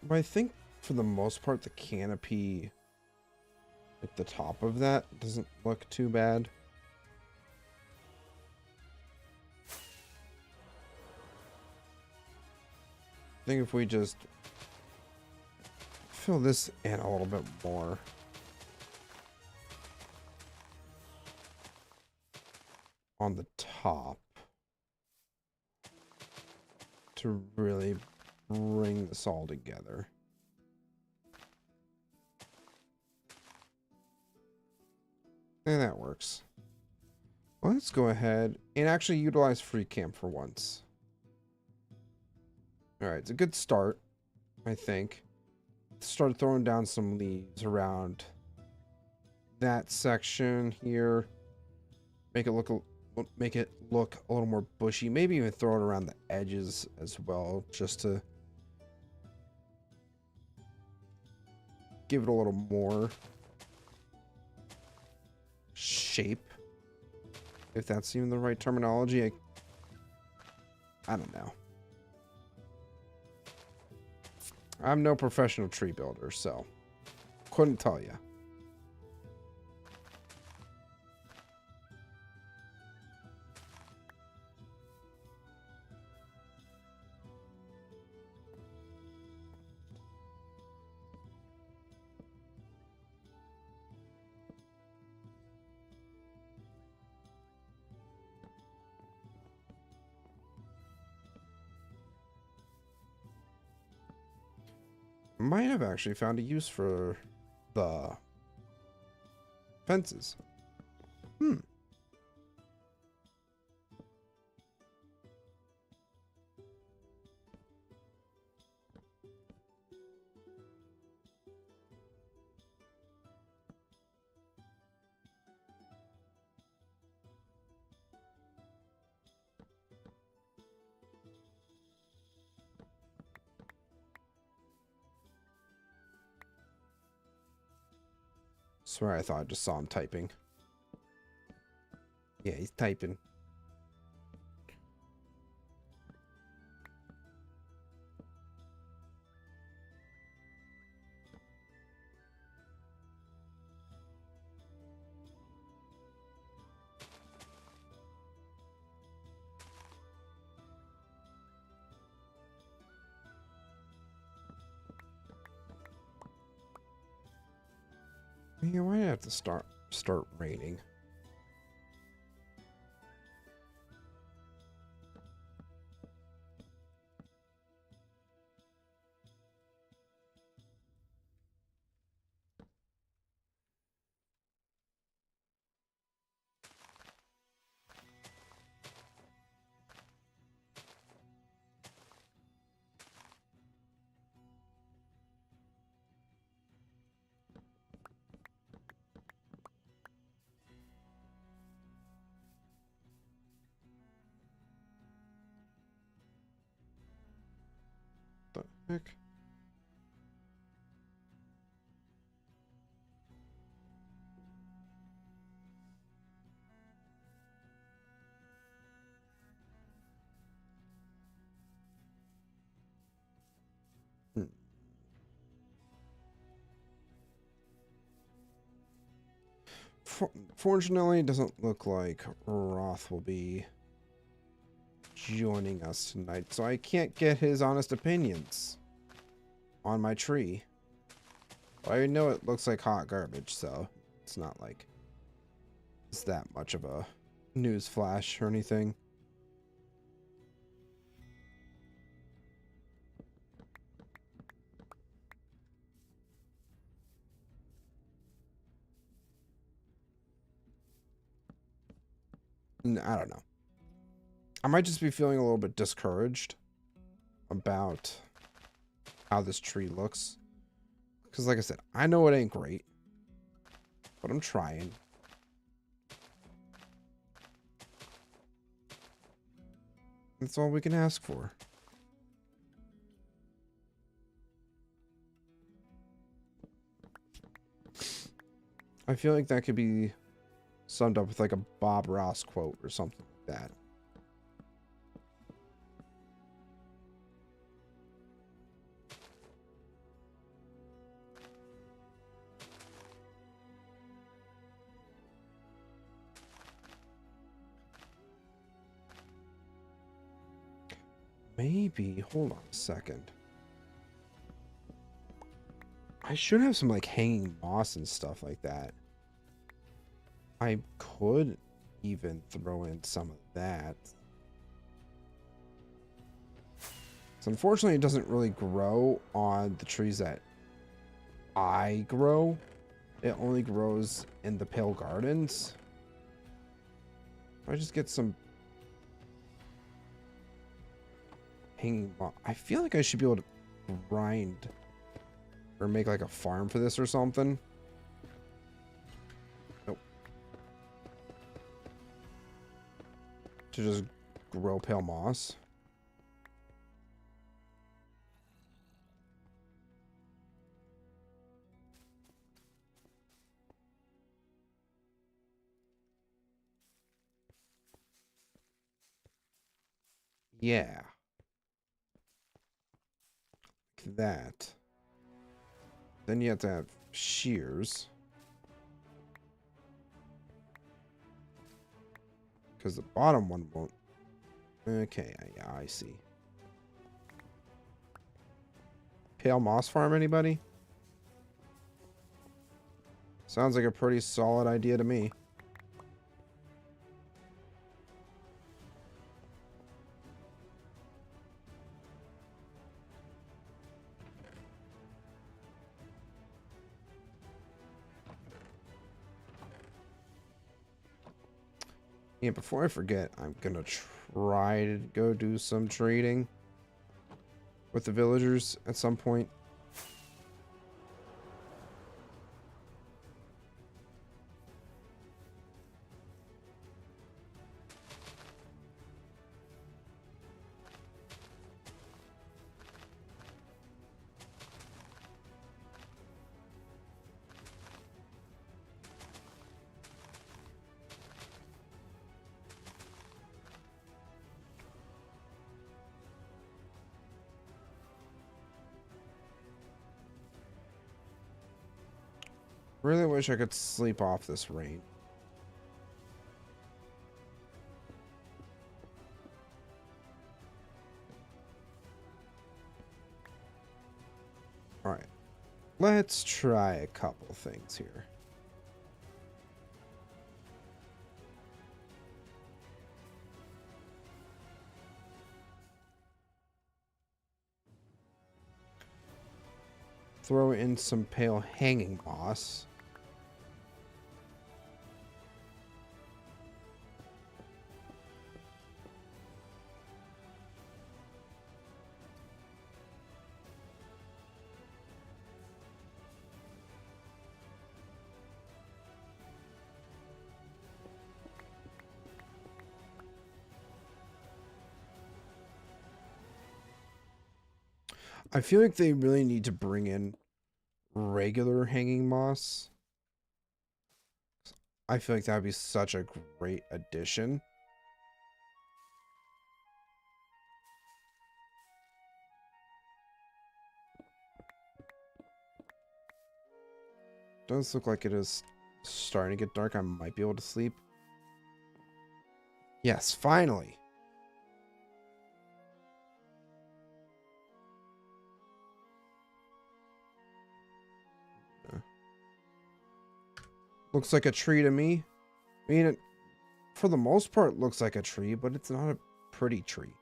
But I think for the most part the canopy at the top of that doesn't look too bad. I think if we just fill this in a little bit more. On the top to really bring this all together. And that works. Well, let's go ahead and actually utilize free camp for once. Alright, it's a good start, I think. Start throwing down some leaves around that section here. Make it look a little more bushy. Maybe even throw it around the edges as well, just to give it a little more shape, if that's even the right terminology. I don't know. I'm no professional tree builder, so couldn't tell you. Might have actually found a use for the fences. Swear I thought I just saw him typing. Yeah, he's typing. Yeah, why have to start raining? Heck. Hmm. Fortunately, it doesn't look like Roth will be joining us tonight, so I can't get his honest opinions on my tree. I know it looks like hot garbage, so it's not like it's that much of a news flash or anything. I don't know. I might just be feeling a little bit discouraged about how this tree looks. Because like I said, I know it ain't great, but I'm trying. That's all we can ask for. I feel like that could be summed up with like a Bob Ross quote or something like that. Maybe, hold on a second. I should have some like hanging moss and stuff like that. I could even throw in some of that. So unfortunately, it doesn't really grow on the trees that I grow. It only grows in the Pale Gardens. If I just get some hanging moss, I feel like I should be able to grind or make like a farm for this or something. Nope. To just grow pale moss. Yeah. Like that. Then you have to have shears. Because the bottom one won't. Okay, yeah, I see. Pale moss farm, anybody? Sounds like a pretty solid idea to me. Yeah, before I forget, I'm gonna try to go do some trading with the villagers at some point. Really wish I could sleep off this rain. Alright. Let's try a couple things here. Throw in some pale hanging moss. I feel like they really need to bring in regular hanging moss. I feel like that would be such a great addition. Does look like it is starting to get dark. I might be able to sleep. Yes, finally. Looks like a tree to me. I mean, it, for the most part, looks like a tree, but it's not a pretty tree.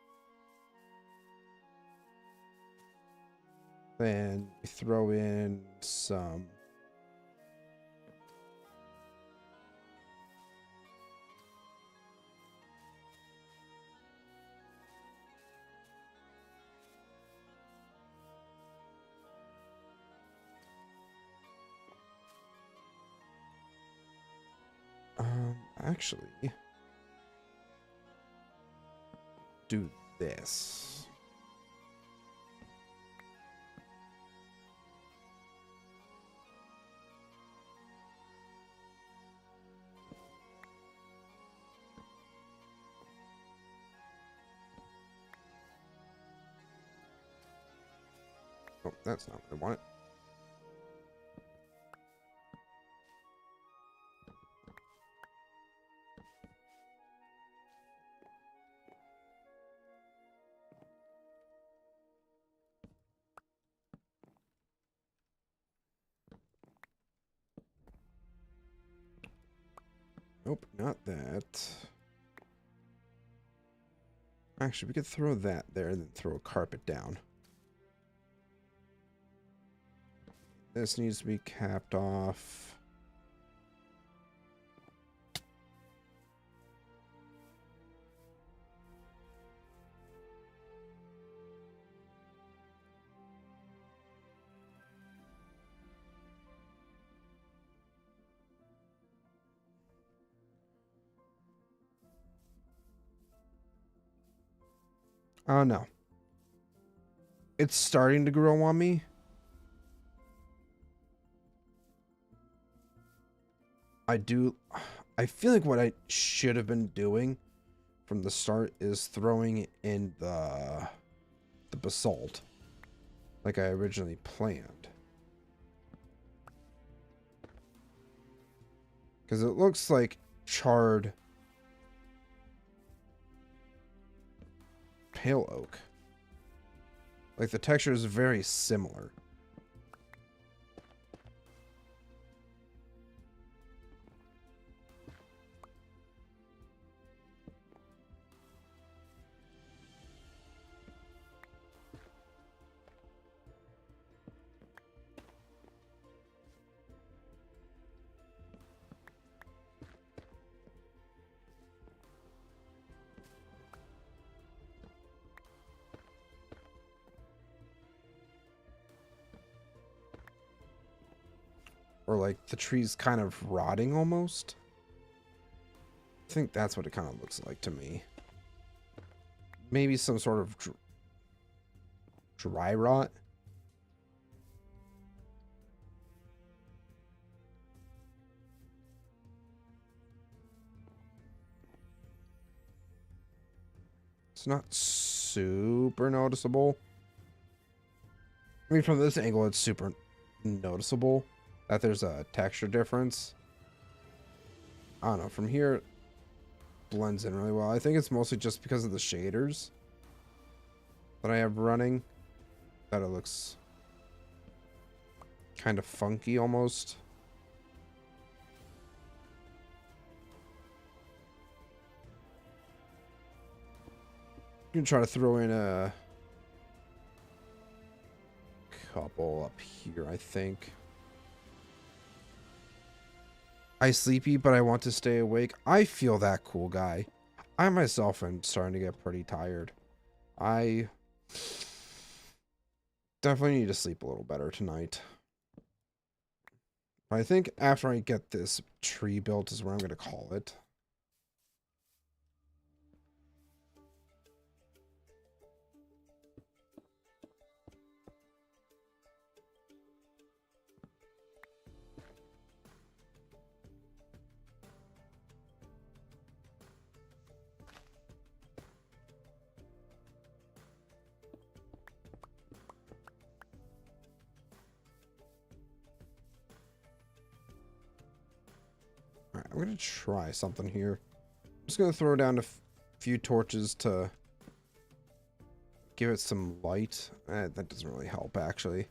Then we throw in some... actually, do this. Oh, that's not what I wanted. Nope, not that. Actually, we could throw that there and then throw a carpet down. This needs to be capped off. Oh, no. It's starting to grow on me. I feel like what I should have been doing from the start is throwing in the basalt like I originally planned. Because it looks like charred pale oak. Like the texture is very similar. Or like the tree's kind of rotting almost. I think that's what it kind of looks like to me. Maybe some sort of dry rot. It's not super noticeable. I mean, from this angle, it's super noticeable that there's a texture difference. I don't know. From here, it blends in really well. I think it's mostly just because of the shaders that I have running that it looks kind of funky almost. You can try to throw in a couple up here, I think. I sleepy, but I want to stay awake. I feel that, cool guy. I myself am starting to get pretty tired. I definitely need to sleep a little better tonight. But I think after I get this tree built is where I'm going to call it. we're gonna try something here. I'm just gonna throw down a few torches to give it some light. That doesn't really help, actually.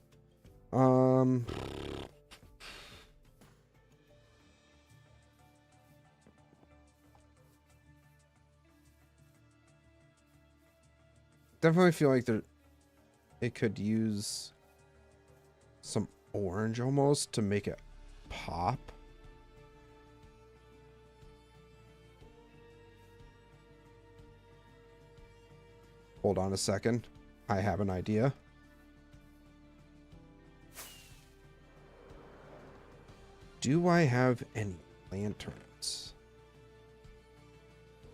Definitely feel like it could use some orange almost to make it pop. Hold on a second. I have an idea. Do I have any lanterns?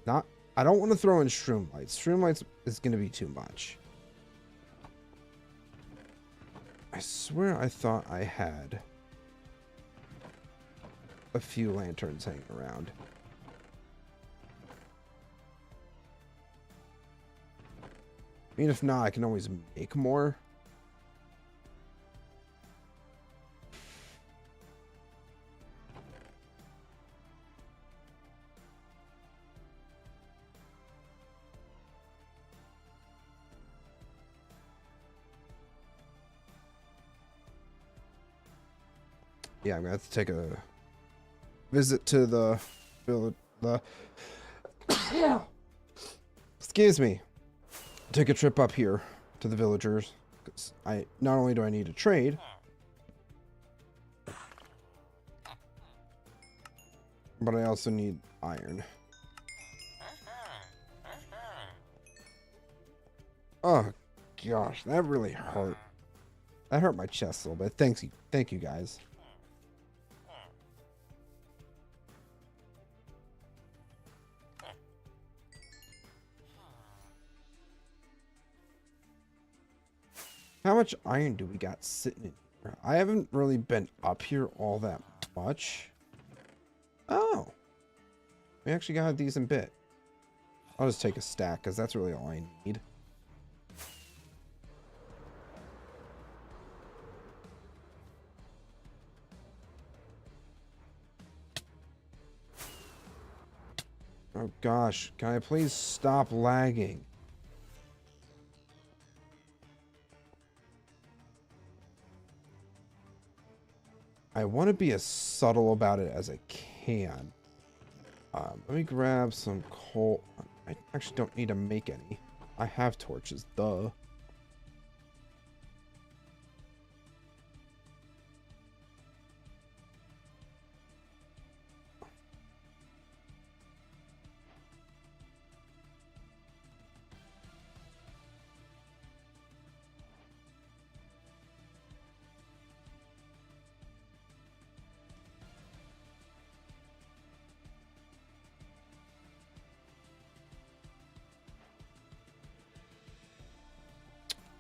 Not. I don't want to throw in shroom lights. Shroom lights is going to be too much. I swear I thought I had a few lanterns hanging around. I mean, if not, I can always make more. Yeah, I'm gonna have to take a visit to the village. Excuse me. Take a trip up here to the villagers. 'Cause not only do I need to trade, but I also need iron. Oh gosh, that really hurt. That hurt my chest a little bit. Thank you guys. How much iron do we got sitting in here? I haven't really been up here all that much. Oh. We actually got a decent bit. I'll just take a stack because that's really all I need. Oh gosh, can I please stop lagging? I want to be as subtle about it as I can. Let me grab some coal. I actually don't need to make any. I have torches, duh.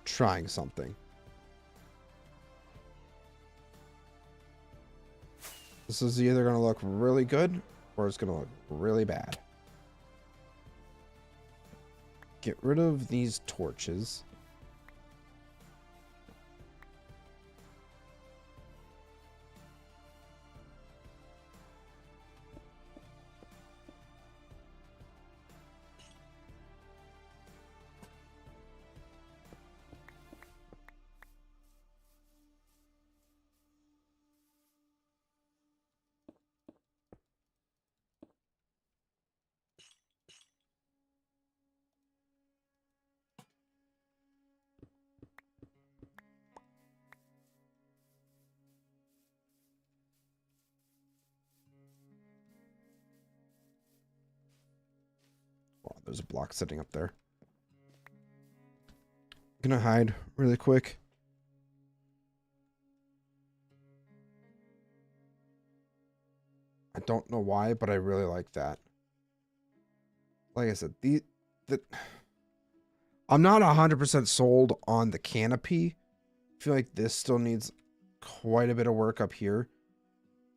Trying something. This is either going to look really good or it's going to look really bad. Get rid of these torches. Wow, there's a block sitting up there. I'm gonna hide really quick. I don't know why, but I really like that. Like I said, I'm not 100% sold on the canopy. I feel like this still needs quite a bit of work up here.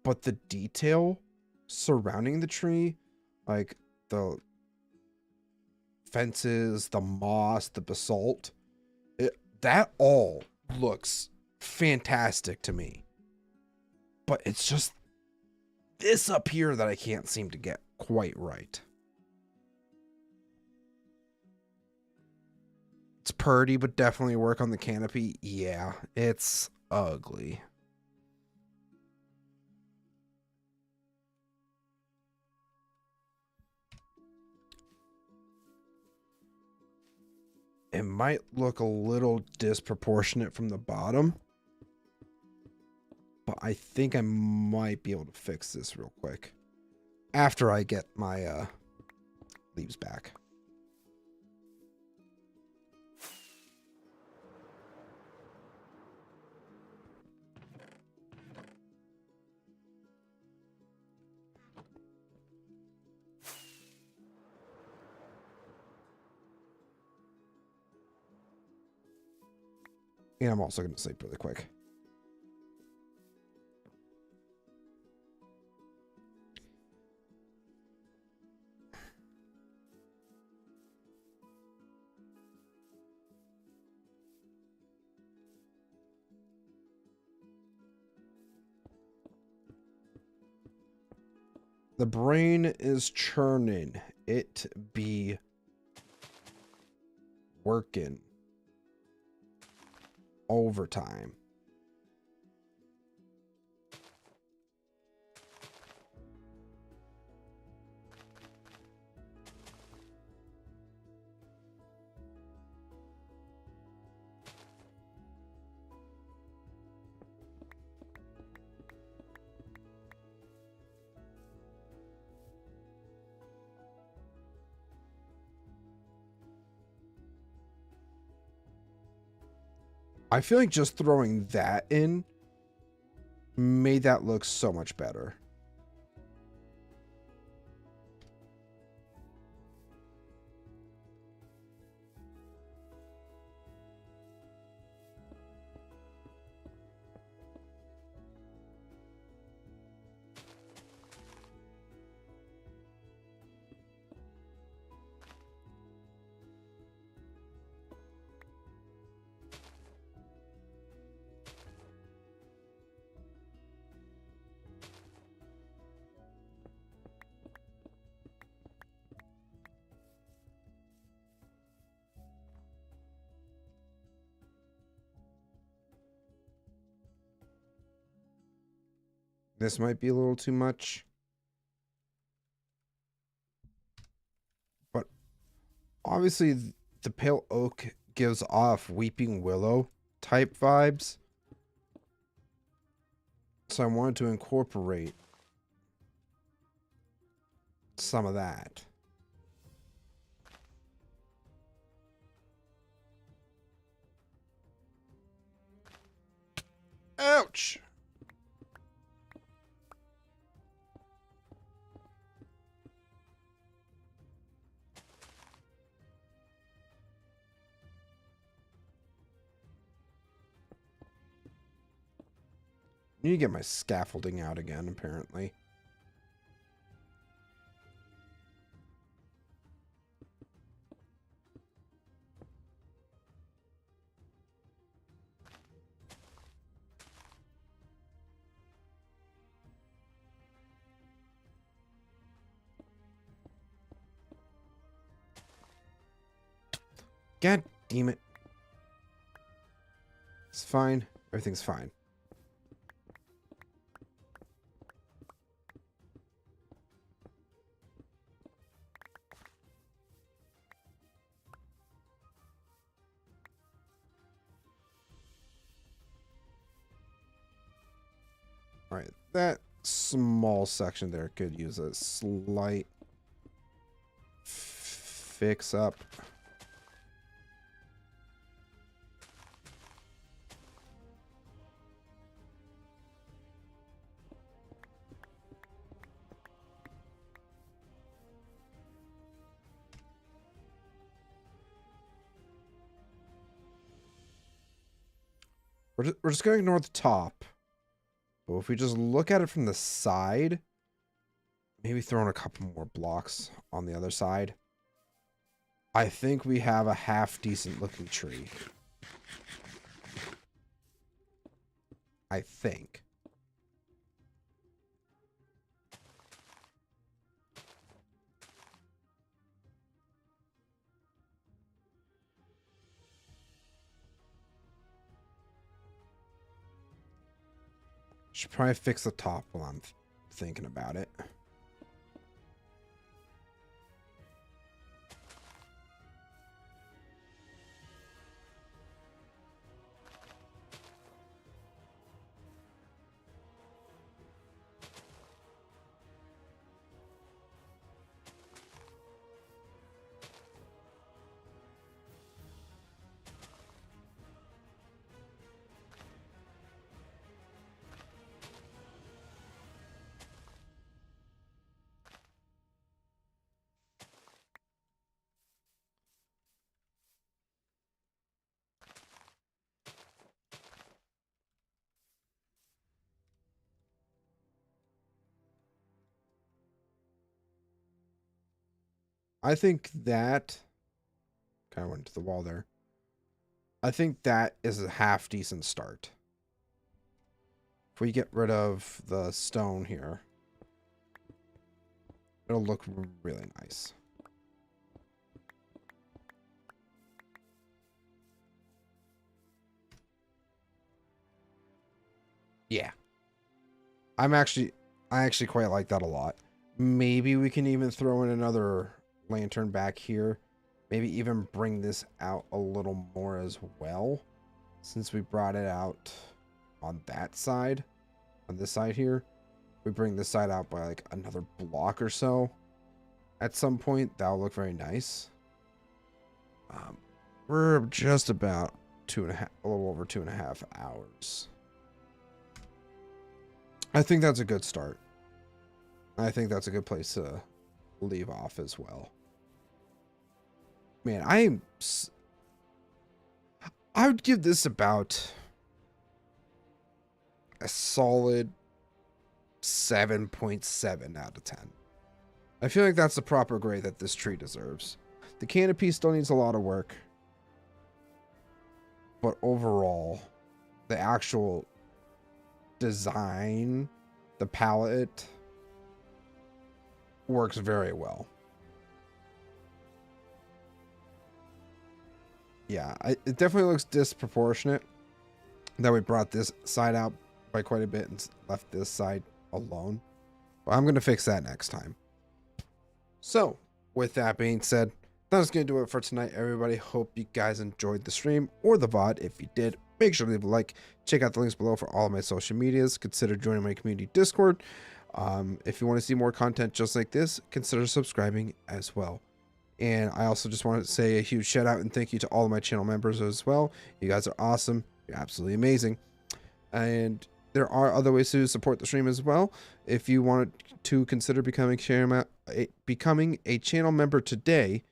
But the detail surrounding the tree, like the fences, the moss, the basalt, that all looks fantastic to me. But it's just this up here that I can't seem to get quite right. It's pretty, but definitely work on the canopy. Yeah, it's ugly. It might look a little disproportionate from the bottom, but I think I might be able to fix this real quick after I get my leaves back. And I'm also going to sleep really quick. The brain is churning. It be working overtime. I feel like just throwing that in made that look so much better. This might be a little too much. But obviously the pale oak gives off weeping willow type vibes. So I wanted to incorporate some of that. Ouch! I need to get my scaffolding out again, apparently. God damn it. It's fine. Everything's fine. All right, that small section there could use a slight fix up. We're just going to ignore the top. But if we just look at it from the side, maybe throw in a couple more blocks on the other side, I think we have a half decent looking tree. I think. Should probably fix the top while I'm thinking about it. I think that kind of went to the wall there. I think that is a half decent start. If we get rid of the stone here, it'll look really nice. Yeah. I actually quite like that a lot. Maybe we can even throw in another lantern back here. Maybe even bring this out a little more as well, since we brought it out on that side. On this side here, we bring this side out by like another block or so. At some point, that'll look very nice. We're just about a little over 2.5 hours. I think that's a good start. I think that's a good place to leave off as well. Man, I would give this about a solid 7.7 out of 10. I feel like that's the proper grade that this tree deserves. The canopy still needs a lot of work, but overall, the actual design, the palette, works very well. Yeah, it definitely looks disproportionate that we brought this side out by quite a bit and left this side alone. But I'm going to fix that next time. So, with that being said, that's going to do it for tonight, everybody. Hope you guys enjoyed the stream or the VOD. If you did, make sure to leave a like. Check out the links below for all of my social medias. Consider joining my community Discord. If you want to see more content just like this, consider subscribing as well. And I also just want to say a huge shout out and thank you to all of my channel members as well. You guys are awesome. You're absolutely amazing. And there are other ways to support the stream as well. If you want to consider becoming a channel member today,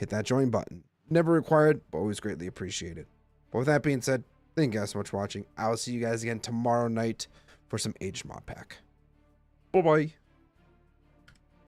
hit that join button. Never required, but always greatly appreciated. But with that being said, thank you guys so much for watching. I will see you guys again tomorrow night for some Aged Mod Pack. Bye-bye.